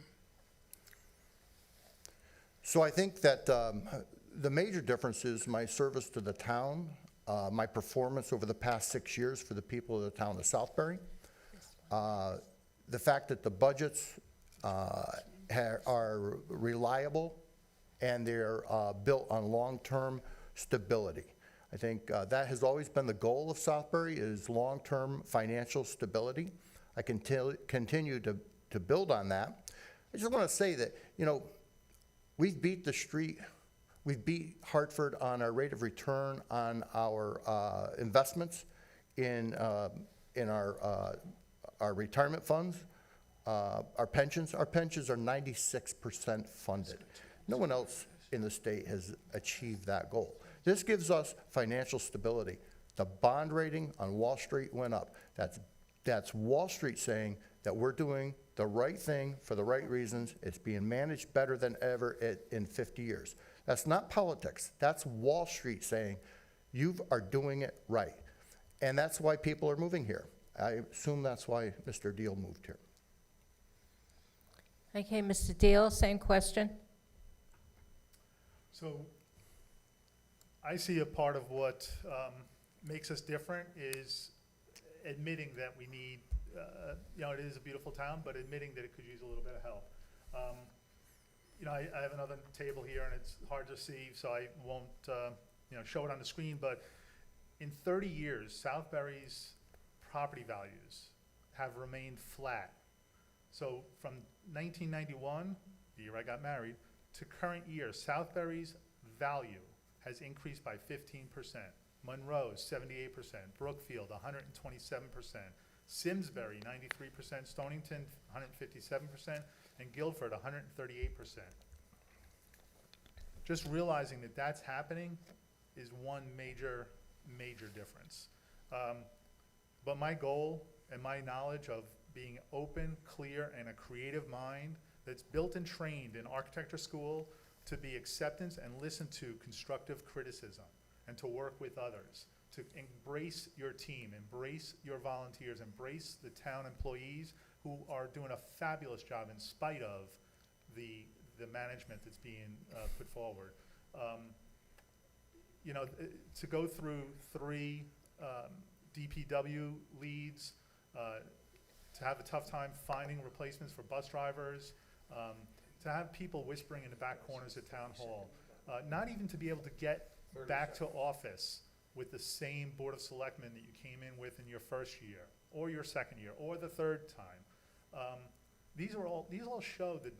So I think that the major difference is my service to the town, my performance over the past 6 years for the people of the town of Southbury, the fact that the budgets are reliable and they're built on long-term stability. I think that has always been the goal of Southbury, is long-term financial stability. I continue to build on that. I just want to say that, you know, we've beat the street. We've beat Hartford on our rate of return on our investments in our retirement funds, our pensions. Our pensions are 96% funded. No one else in the state has achieved that goal. This gives us financial stability. The bond rating on Wall Street went up. That's Wall Street saying that we're doing the right thing for the right reasons. It's being managed better than ever in 50 years. That's not politics. That's Wall Street saying you are doing it right. And that's why people are moving here. I assume that's why Mr. Deal moved here. Okay, Mr. Deal, same question. So I see a part of what makes us different is admitting that we need, you know, it is a beautiful town, but admitting that it could use a little bit of help. You know, I have another table here, and it's hard to see, so I won't, you know, show it on the screen, but in 30 years, Southbury's property values have remained flat. So from 1991, the year I got married, to current year, Southbury's value has increased by 15%. Monroe's 78%, Brookfield 127%, Simsbury 93%, Stonington 157%, and Guilford 138%. Just realizing that that's happening is one major difference. But my goal and my knowledge of being open, clear, and a creative mind that's built and trained in architecture school to be acceptance and listen to constructive criticism and to work with others, to embrace your team, embrace your volunteers, embrace the town employees who are doing a fabulous job in spite of the management that's being put forward. You know, to go through 3 DPW leads, to have a tough time finding replacements for bus drivers, to have people whispering in the back corners at town hall, not even to be able to get back to office with the same board of selectmen that you came in with in your first year, or your second year, or the third time. These all show the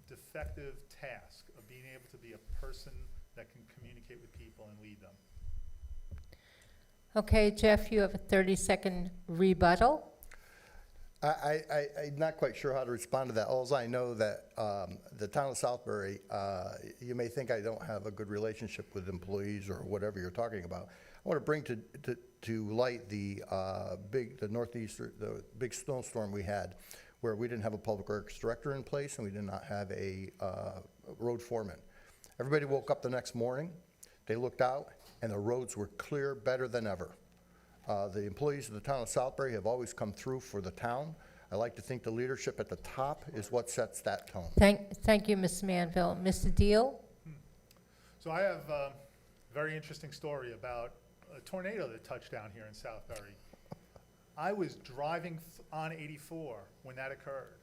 defective task of being able to be a person that can communicate with people and lead them. Okay, Jeff, you have a 30-second rebuttal. I'm not quite sure how to respond to that. All I know that the town of Southbury, you may think I don't have a good relationship with employees or whatever you're talking about. I want to bring to light the big snowstorm we had, where we didn't have a public works director in place and we did not have a road foreman. Everybody woke up the next morning, they looked out, and the roads were clear, better than ever. The employees of the town of Southbury have always come through for the town. I like to think the leadership at the top is what sets that tone. Thank you, Ms. Manville. Mr. Deal? So I have a very interesting story about a tornado that touched down here in Southbury. I was driving on 84 when that occurred,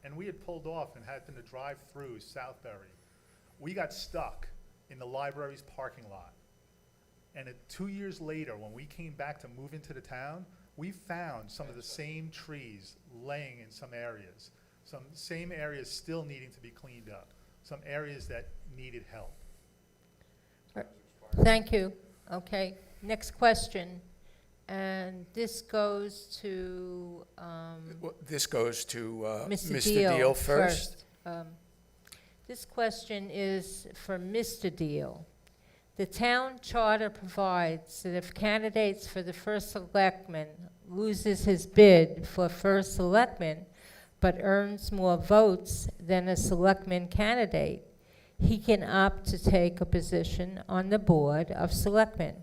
and we had pulled off and happened to drive through Southbury. We got stuck in the library's parking lot. And 2 years later, when we came back to move into the town, we found some of the same trees laying in some areas, some same areas still needing to be cleaned up, some areas that needed help. Thank you. Okay, next question. And this goes to Mr. Deal Deal first. This question is for Mr. Deal. The town charter provides that if candidates for the first selectman loses his bid for first selectman, but earns more votes than a selectman candidate, he can opt to take a position on the Board of Selectmen.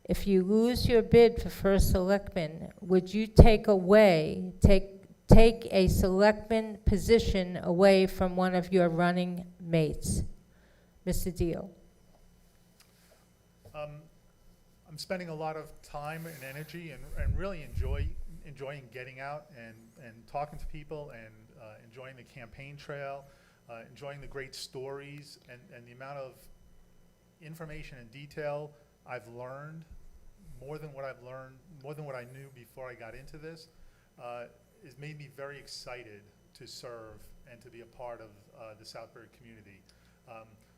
If you lose your bid for first selectman, would you take a selectman position away from one of your running mates? Mr. Deal. I'm spending a lot of time and energy and really enjoying getting out and talking to people and enjoying the campaign trail, enjoying the great stories and the amount of information and detail I've learned, more than what I knew before I got into this, has made me very excited to serve and to be a part of the Southbury community.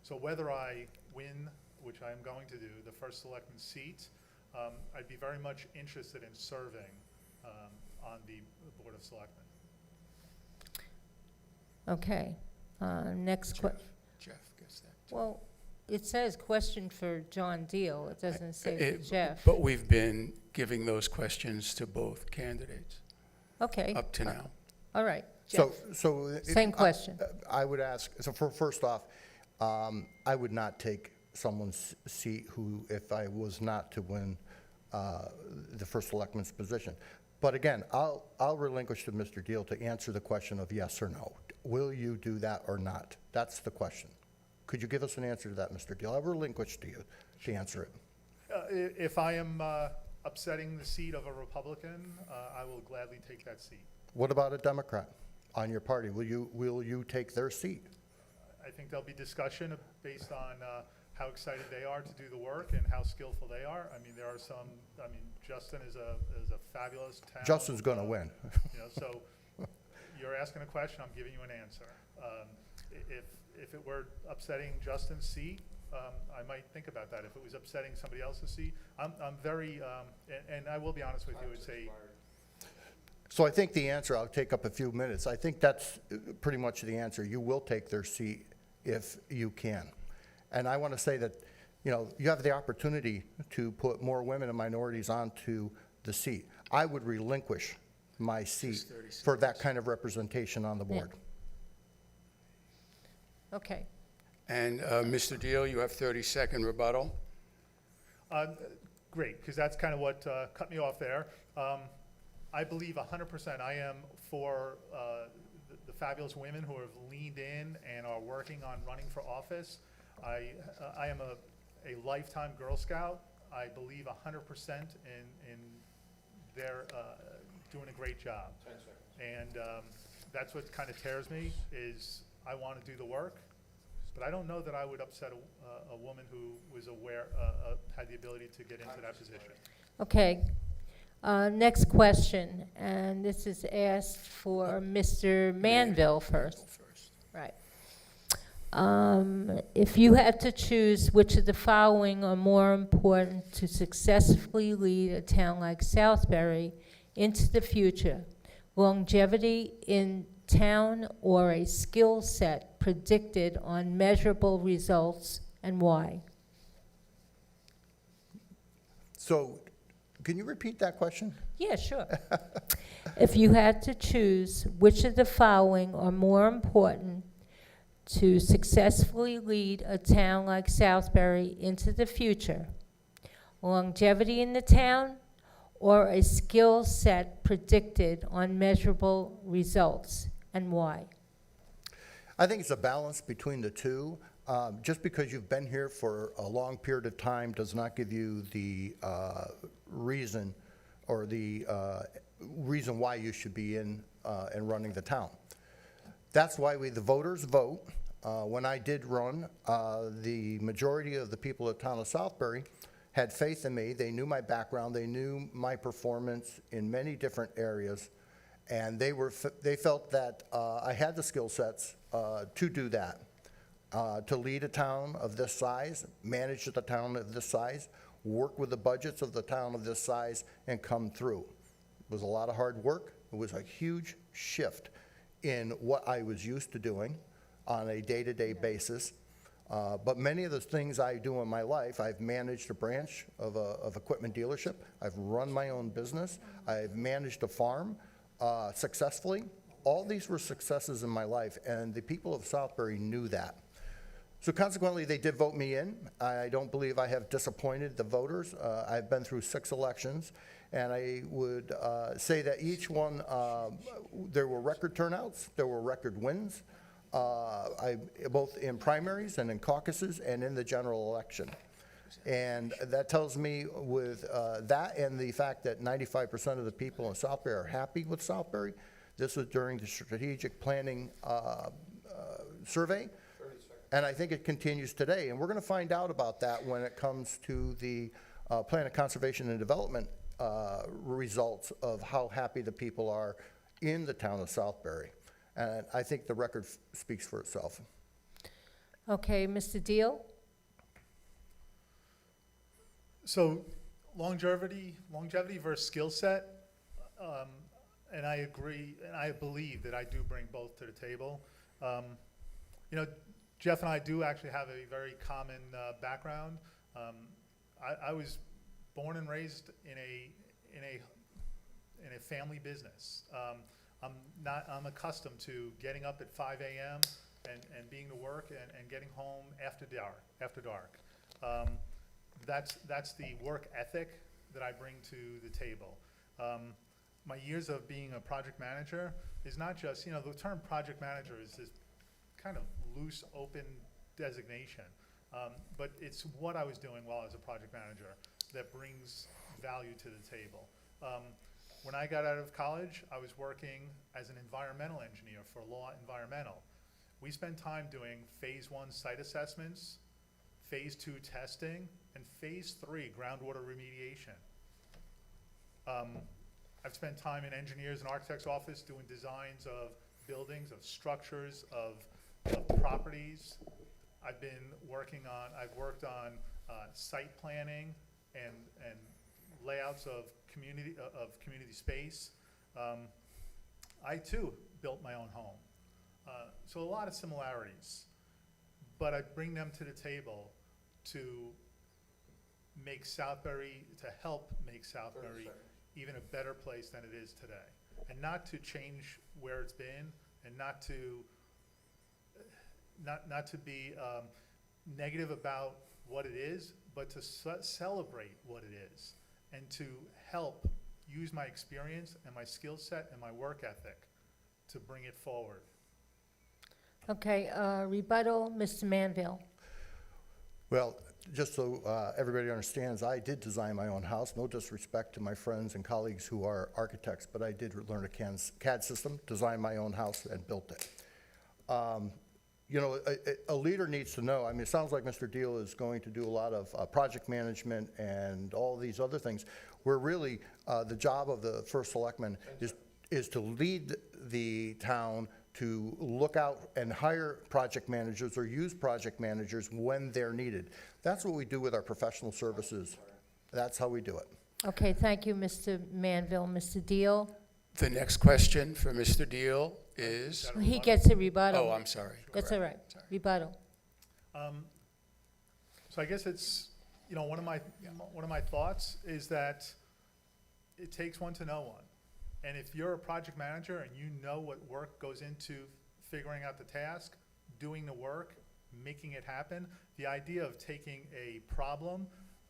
So whether I win, which I am going to do, the first selectman seat, I'd be very much interested in serving on the Board of Selectmen. Okay. Next question. Jeff gets that. Well, it says question for John Deal. It doesn't say for Jeff. But we've been giving those questions to both candidates Okay. up to now. All right. So, Jeff. Same question. I would ask, so first off, I would not take someone's seat who, if I was not to win the first selectman's position. But again, I'll relinquish to Mr. Deal to answer the question of yes or no. Will you do that or not? That's the question. Could you give us an answer to that, Mr. Deal? I'll relinquish to you to answer it. If I am upsetting the seat of a Republican, I will gladly take that seat. What about a Democrat on your party? Will you take their seat? I think there'll be discussion based on how excited they are to do the work and how skillful they are. I mean, there are some. I mean, Justin is a fabulous town. Justin's going to win. You know, so you're asking a question. I'm giving you an answer. If it were upsetting Justin's seat, I might think about that. If it was upsetting somebody else's seat, I'm very. And I will be honest with you. It's a. So I think the answer, I'll take up a few minutes. I think that's pretty much the answer. You will take their seat if you can. And I want to say that, you know, you have the opportunity to put more women and minorities onto the seat. I would relinquish my seat for that kind of representation on the board. Okay. And Mr. Deal, you have 30-second rebuttal. Great, because that's kind of what cut me off there. I believe 100% I am for the fabulous women who have leaned in and are working on running for office. I am a lifetime Girl Scout. I believe 100% in their doing a great job. 10 seconds. And that's what kind of tears me is I want to do the work, but I don't know that I would upset a woman who was aware, had the ability to get into that position. Okay. Next question, and this is asked for Mr. Manville first. Right. If you had to choose which of the following are more important to successfully lead a town like Southbury into the future, longevity in town or a skill set predicted on measurable results, and why? So can you repeat that question? Yeah, sure. If you had to choose which of the following are more important to successfully lead a town like Southbury into the future, longevity in the town or a skill set predicted on measurable results, and why? I think it's a balance between the two. Just because you've been here for a long period of time does not give you the reason or the reason why you should be in and running the town. That's why the voters vote. When I did run, the majority of the people of the town of Southbury had faith in me. They knew my background. They knew my performance in many different areas. And they felt that I had the skill sets to do that, to lead a town of this size, manage the town of this size, work with the budgets of the town of this size, and come through. It was a lot of hard work. It was a huge shift in what I was used to doing on a day-to-day basis. But many of the things I do in my life, I've managed a branch of equipment dealership. I've run my own business. I've managed a farm successfully. All these were successes in my life, and the people of Southbury knew that. So consequently, they did vote me in. I don't believe I have disappointed the voters. I've been through 6 elections, and I would say that each one, there were record turnouts, there were record wins, both in primaries and in caucuses and in the general election. And that tells me with that and the fact that 95% of the people in Southbury are happy with Southbury. This was during the strategic planning survey. And I think it continues today. And we're going to find out about that when it comes to the Plan of Conservation and Development results of how happy the people are in the town of Southbury. And I think the record speaks for itself. Okay, Mr. Deal? So longevity versus skill set, and I agree, and I believe that I do bring both to the table. You know, Jeff and I do actually have a very common background. I was born and raised in a family business. I'm accustomed to getting up at 5 a.m. and being to work and getting home after dark. That's the work ethic that I bring to the table. My years of being a project manager is not just, you know, the term project manager is this kind of loose, open designation. But it's what I was doing while I was a project manager that brings value to the table. When I got out of college, I was working as an environmental engineer for Law Environmental. We spent time doing phase 1 site assessments, phase 2 testing, and phase 3 groundwater remediation. I've spent time in engineers and architects' office doing designs of buildings, of structures, of properties. I've worked on site planning and layouts of community space. I too built my own home. So a lot of similarities, but I bring them to the table to help make Southbury even a better place than it is today. And not to change where it's been, and not to be negative about what it is, but to celebrate what it is, and to help use my experience and my skill set and my work ethic to bring it forward. Okay, rebuttal, Mr. Manville. Well, just so everybody understands, I did design my own house. No disrespect to my friends and colleagues who are architects, but I did learn a CAD system, design my own house, and built it. You know, a leader needs to know. I mean, it sounds like Mr. Deal is going to do a lot of project management and all these other things, where really the job of the first selectman is to lead the town, to look out and hire project managers or use project managers when they're needed. That's what we do with our professional services. That's how we do it. Okay, thank you, Mr. Manville. Mr. Deal? The next question for Mr. Deal is, He gets a rebuttal. oh, I'm sorry. That's all right. Rebuttal. So I guess it's, you know, one of my thoughts is that it takes one to know one. And if you're a project manager and you know what work goes into figuring out the task, doing the work, making it happen, the idea of taking a problem,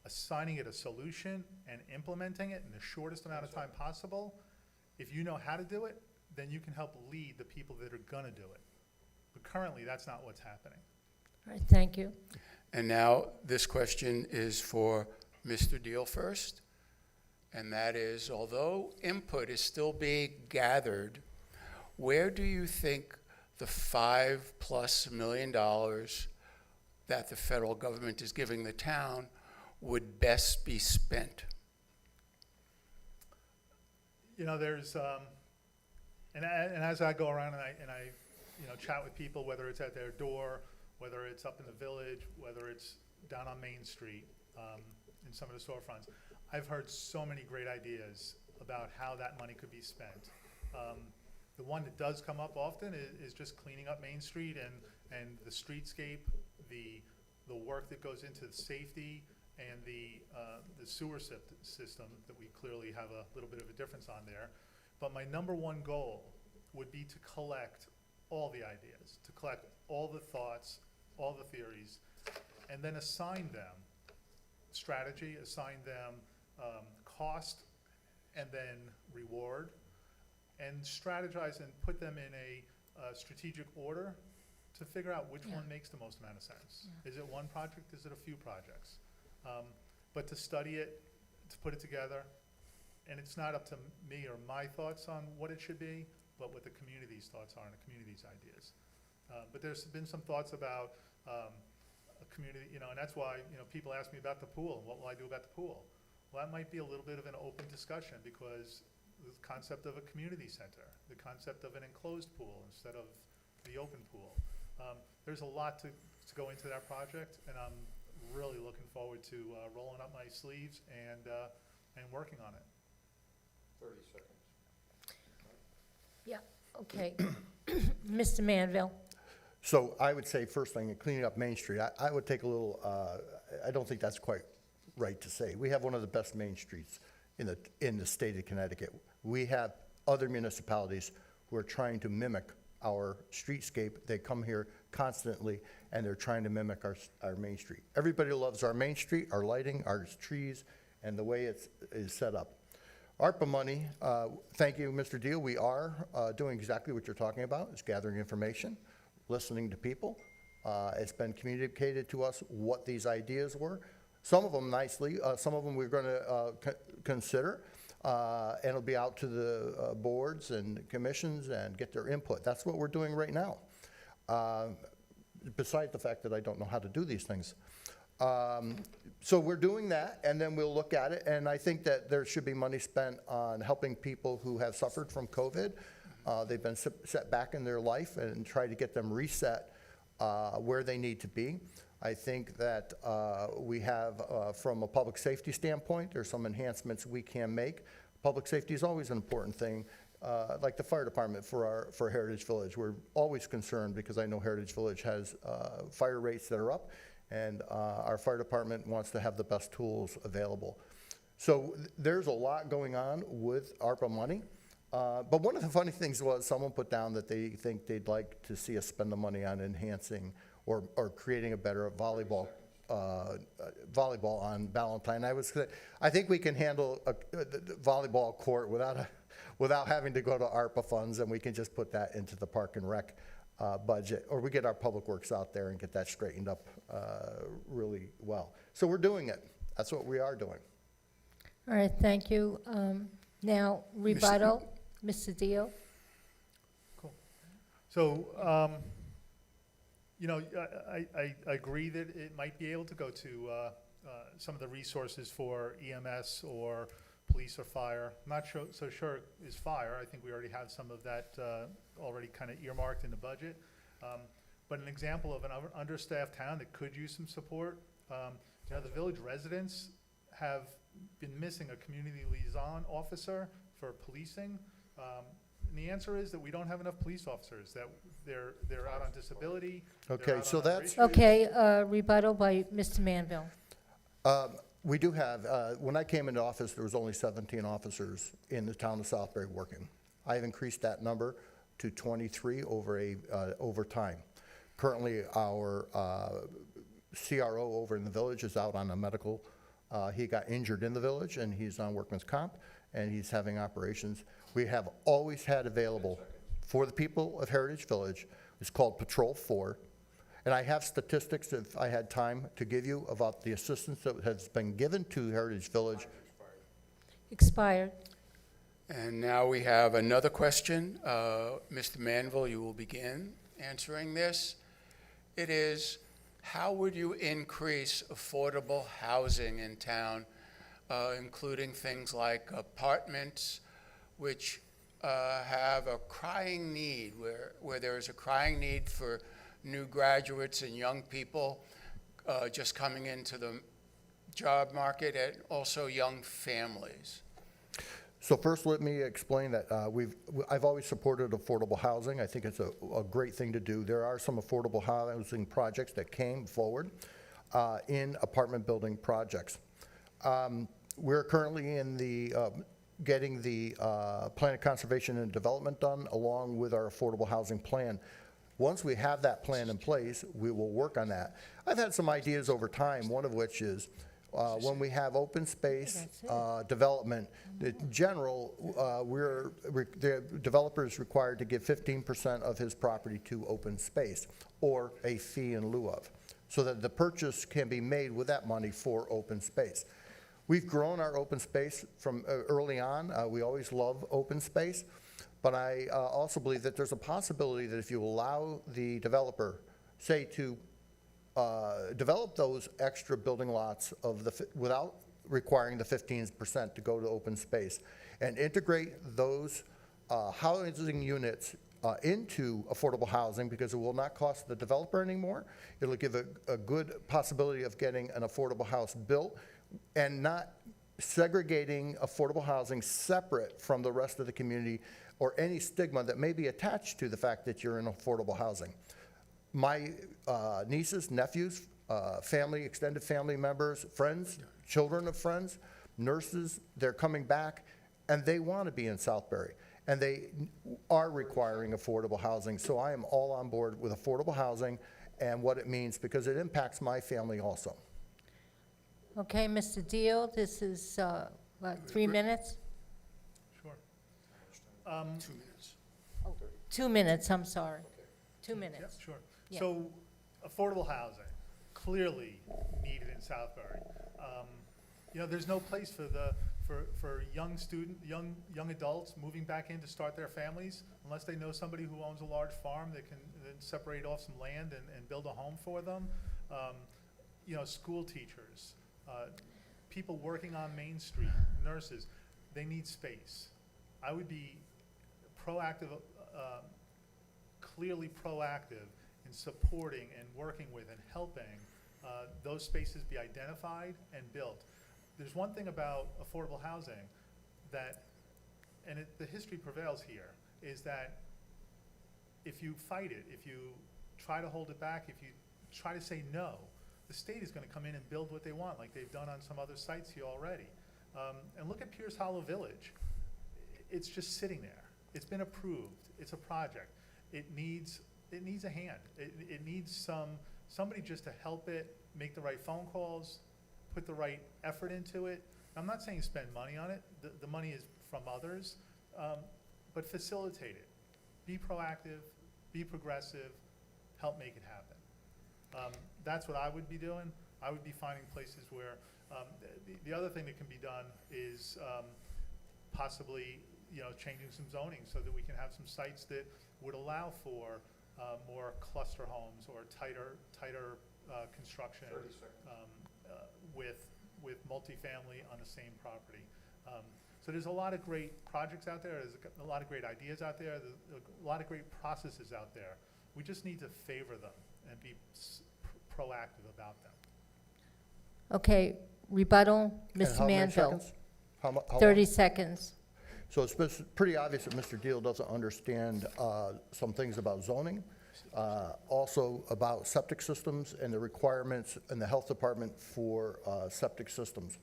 assigning it a solution, and implementing it in the shortest amount of time possible, if you know how to do it, then you can help lead the people that are gonna do it. But currently, that's not what's happening. All right, thank you. And now this question is for Mr. Deal first. And that is, although input is still being gathered, where do you think the $5+ million that the federal government is giving the town would best be spent? You know, there's, and as I go around and I you know, chat with people, whether it's at their door, whether it's up in the village, whether it's down on Main Street, in some of the storefronts, I've heard so many great ideas about how that money could be spent. The one that does come up often is just cleaning up Main Street and the streetscape the work that goes into the safety and the sewer system that we clearly have a little bit of a difference on there. But my number one goal would be to collect all the ideas, to collect all the thoughts, all the theories, and then assign them strategy, assign them cost, and then reward, and strategize and put them in a strategic order to figure out which one makes the most amount of sense. Is it one project? Is it a few projects? But to study it, to put it together, and it's not up to me or my thoughts on what it should be, but what the community's thoughts are and the community's ideas. But there's been some thoughts about a community, and that's why, people ask me about the pool, and what will I do about the pool? Well, that might be a little bit of an open discussion, because the concept of a community center, the concept of an enclosed pool instead of the open pool. There's a lot to go into that project, and I'm really looking forward to rolling up my sleeves and working on it. 30 seconds. Yeah, okay. Mr. Manville? So I would say, first thing, cleaning up Main Street, I would take a little, I don't think that's quite right to say. We have one of the best main streets in the state of Connecticut. We have other municipalities who are trying to mimic our streetscape. They come here constantly, and they're trying to mimic our Main Street. Everybody loves our Main Street, our lighting, our trees, and the way it is set up. ARPA money, thank you, Mr. Deal. We are doing exactly what you're talking about. It's gathering information, listening to people. It's been communicated to us what these ideas were. Some of them nicely, some of them we're going to consider, and it'll be out to the boards and commissions and get their input. That's what we're doing right now, besides the fact that I don't know how to do these things. So we're doing that, and then we'll look at it, and I think that there should be money spent on helping people who have suffered from COVID. They've been set back in their life, and try to get them reset where they need to be. I think that we have, from a public safety standpoint, there's some enhancements we can make. Public safety is always an important thing, like the fire department for Heritage Village. We're always concerned, because I know Heritage Village has fire rates that are up, and our fire department wants to have the best tools available. So there's a lot going on with ARPA money. But one of the funny things was, someone put down that they think they'd like to see us spend the money on enhancing or creating a better volleyball on Valentine. I think we can handle the volleyball court without having to go to ARPA funds, and we can just put that into the Park and Rec budget, or we get our public works out there and get that straightened up really well. So we're doing it. That's what we are doing. All right, thank you. Now, rebuttal, Mr. Deal? Cool. So, I agree that it might be able to go to some of the resources for EMS or police or fire. I'm not so sure is fire. I think we already have some of that already kind of earmarked in the budget. But an example of an understaffed town that could use some support, the village residents have been missing a community liaison officer for policing. And the answer is that we don't have enough police officers, that they're out on disability. Okay, so that's... Okay, rebuttal by Mr. Manville. We do have, when I came into office, there was only 17 officers in the town of Southbury working. I have increased that number to 23 over time. Currently, our CRO over in the village is out on a medical. He got injured in the village, and he's on workman's comp, and he's having operations. We have always had available for the people of Heritage Village. It's called Patrol 4. And I have statistics, if I had time to give you, about the assistance that has been given to Heritage Village. Expired. And now we have another question. Mr. Manville, you will begin answering this. It is, how would you increase affordable housing in town, including things like apartments, which have a crying need, where there is a crying need for new graduates and young people just coming into the job market, and also young families? So first, let me explain that I've always supported affordable housing. I think it's a great thing to do. There are some affordable housing projects that came forward in apartment building projects. We're currently in the getting the plan of conservation and development done along with our affordable housing plan. Once we have that plan in place, we will work on that. I've had some ideas over time, one of which is when we have open space development, in general, the developer is required to give 15% of his property to open space or a fee in lieu of, so that the purchase can be made with that money for open space. We've grown our open space from early on. We always love open space. But I also believe that there's a possibility that if you allow the developer, say, to develop those extra building lots without requiring the 15% to go to open space, and integrate those housing units into affordable housing, because it will not cost the developer anymore. It'll give a good possibility of getting an affordable house built and not segregating affordable housing separate from the rest of the community or any stigma that may be attached to the fact that you're in affordable housing. My nieces, nephews, family, extended family members, friends, children of friends, nurses, they're coming back, and they want to be in Southbury, and they are requiring affordable housing. So I am all on board with affordable housing and what it means, because it impacts my family also. Okay, Mr. Deal, this is, what, 3 minutes? Sure. 2 minutes. 2 minutes, I'm sorry. 2 Yep, minutes. sure. Yeah. So, affordable housing, clearly needed in Southbury. You know, there's no place for young adults moving back in to start their families unless they know somebody who owns a large farm that can then separate off some land and build a home for them. You know, school teachers, people working on Main Street, nurses, they need space. I would be proactive, clearly proactive in supporting and working with and helping those spaces be identified and built. There's one thing about affordable housing that, and the history prevails here, is that if you fight it, if you try to hold it back, if you try to say no, the state is going to come in and build what they want, like they've done on some other sites here already. And look at Pierce Hollow Village. It's just sitting there. It's been approved. It's a project. It needs a hand. It needs somebody just to help it, make the right phone calls, put the right effort into it. I'm not saying spend money on it. The money is from others, but facilitate it. Be proactive, be progressive, help make it happen. That's what I would be doing. I would be finding places where, the other thing that can be done is possibly, you know, changing some zoning so that we can have some sites that would allow for more cluster homes or tighter construction 30 seconds. with multifamily on the same property. So there's a lot of great projects out there. There's a lot of great ideas out there. There's a lot of great processes out there. We just need to favor them and be proactive about them. Okay, rebuttal, And Mr. how many Manville. seconds? How 30 long? seconds. So it's pretty obvious that Mr. Deal doesn't understand some things about zoning, also about septic systems and the requirements in the health department for septic systems.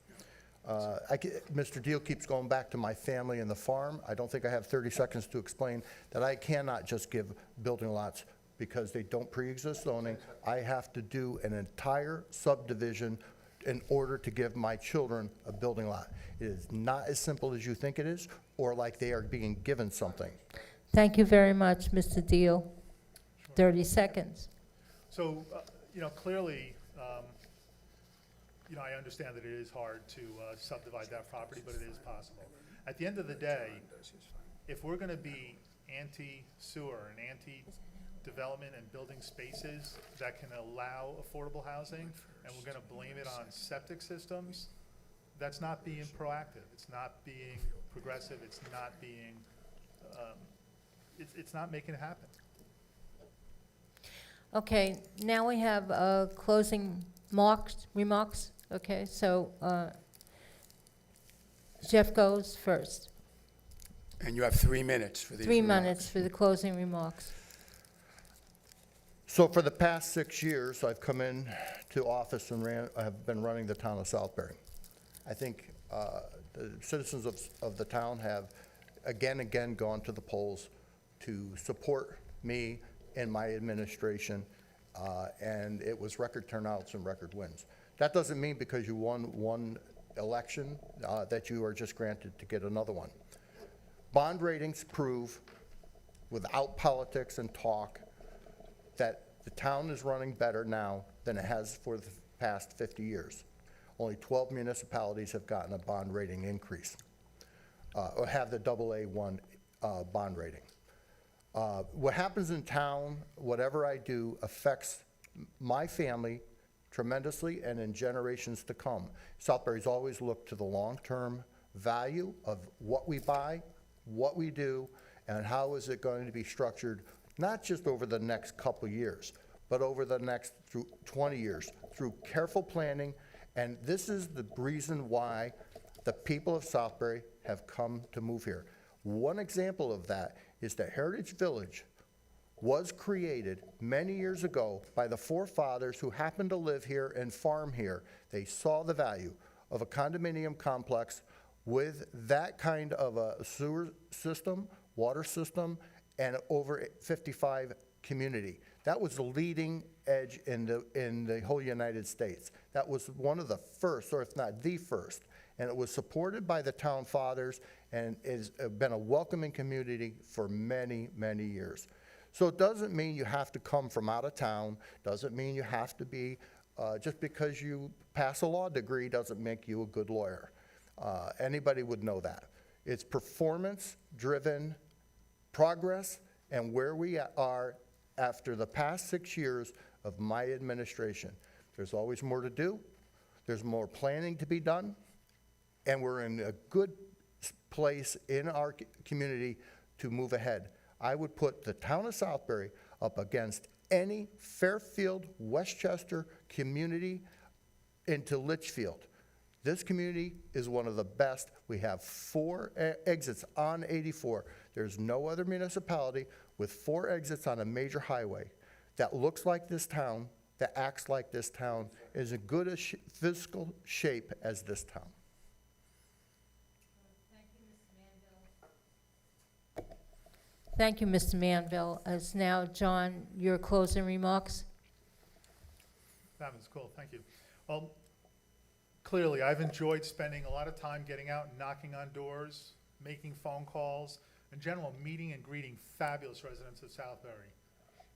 Mr. Deal keeps going back to my family and the farm. I don't think I have 30 seconds to explain that I cannot just give building lots because they don't pre-exist zoning. I have to do an entire subdivision in order to give my children a building lot. It is not as simple as you think it is, or like they are being given something. Thank you very much, Mr. Deal. 30 seconds. So, you know, clearly, you know, I understand that it is hard to subdivide that property, but it is possible. At the end of the day, if we're going to be anti-sewer and anti-development and building spaces that can allow affordable housing, and we're going to blame it on septic systems, that's not being proactive. It's not being progressive. It's not being, it's not making it happen. Okay, now we have closing remarks. Okay, so Jeff goes first. And you have 3 minutes for these 3 remarks. minutes for the closing remarks. So for the past 6 years, I've come in to office and have been running the town of Southbury. I think the citizens of the town have again gone to the polls to support me and my administration, and it was record turnouts and record wins. That doesn't mean because you won one election that you are just granted to get another one. Bond ratings prove, without politics and talk, that the town is running better now than it has for the past 50 years. Only 12 municipalities have gotten a bond rating increase, or have the AA1 bond rating. What happens in town, whatever I do, affects my family tremendously and in generations to come. Southbury's always looked to the long-term value of what we buy, what we do, and how is it going to be structured, not just over the next couple years, but over the next through 20 years, through careful planning. And this is the reason why the people of Southbury have come to move here. One example of that is that Heritage Village was created many years ago by the forefathers who happened to live here and farm here. They saw the value of a condominium complex with that kind of a sewer system, water system, and over 55 community. That was the leading edge in the whole United States. That was one of the first, or if not the first, and it was supported by the town fathers and has been a welcoming community for many, many years. So it doesn't mean you have to come from out of town, doesn't mean you have to be, just because you pass a law degree doesn't make you a good lawyer. Anybody would know that. It's performance-driven progress and where we are after the past 6 years of my administration. There's always more to do. There's more planning to be done. And we're in a good place in our community to move ahead. I would put the town of Southbury up against any Fairfield, Westchester community into Litchfield. This community is one of the best. We have 4 exits on 84. There's no other municipality with 4 exits on a major highway that looks like this town, that acts like this town, is in good a physical shape as this town. Thank you, Mr. Manville. As now, John, your closing remarks. That was cool, thank you. Well, clearly, I've enjoyed spending a lot of time getting out and knocking on doors, making phone calls, in general, meeting and greeting fabulous residents of Southbury.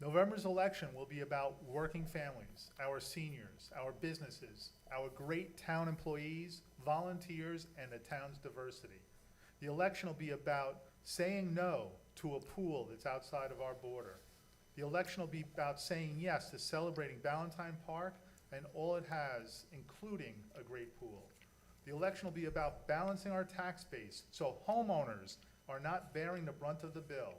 November's election will be about working families, our seniors, our businesses, our great town employees, volunteers, and the town's diversity. The election will be about saying no to a pool that's outside of our border. The election will be about saying yes to celebrating Ballantyne Park and all it has, including a great pool. The election will be about balancing our tax base so homeowners are not bearing the brunt of the bill.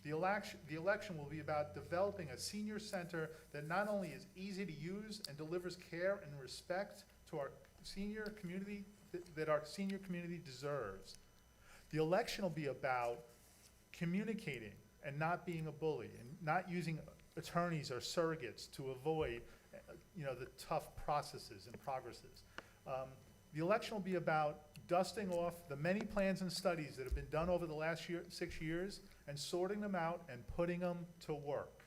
The election will be about developing a senior center that not only is easy to use and delivers care and respect to our senior community that our senior community deserves. The election will be about communicating and not being a bully and not using attorneys or surrogates to avoid the tough processes and progresses. The election will be about dusting off the many plans and studies that have been done over the last 6 years and sorting them out and putting them to work.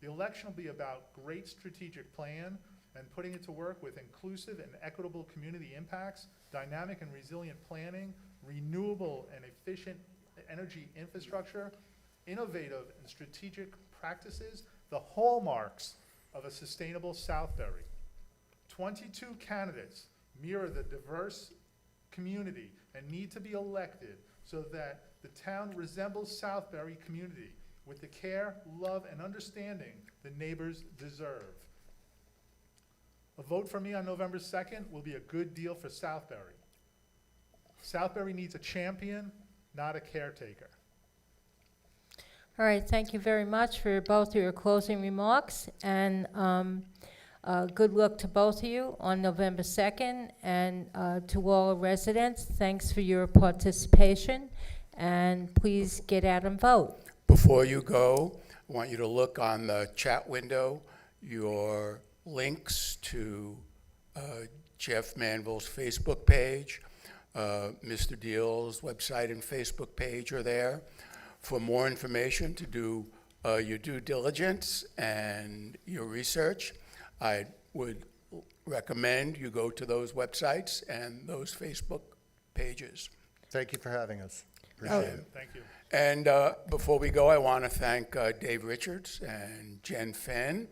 The election will be about great strategic plan and putting it to work with inclusive and equitable community impacts, dynamic and resilient planning, renewable and efficient energy infrastructure, innovative and strategic practices, the hallmarks of a sustainable Southbury. 22 candidates mirror the diverse community and need to be elected so that the town resembles Southbury community with the care, love, and understanding the neighbors deserve. A vote for me on November 2nd will be a good deal for Southbury. Southbury needs a champion, not a caretaker. All right, thank you very much for both your closing remarks, and good luck to both of you on November 2nd, and to all residents, thanks for your participation, And please get out and vote. Before you go, I want you to look on the chat window, your links to Jeff Manville's Facebook page, Mr. Deal's website and Facebook page are there. For more information to do your due diligence and your research, I would recommend you go to those websites and those Facebook pages. Thank you for having us. Appreciate it. Thank you. And before we go, I want to thank Dave Richards and Jen Fenn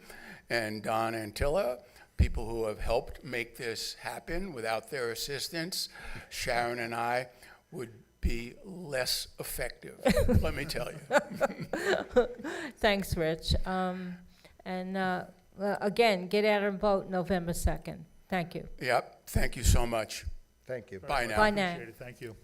and Don Antilla, people who have helped make this happen. Without their assistance, Sharon and I would be less effective, let me tell you. Thanks, Rich. Again, get out and vote November 2nd. Thank you. Yep, thank you so much. Thank you. Bye now. Bye now. Appreciate it. Thank you.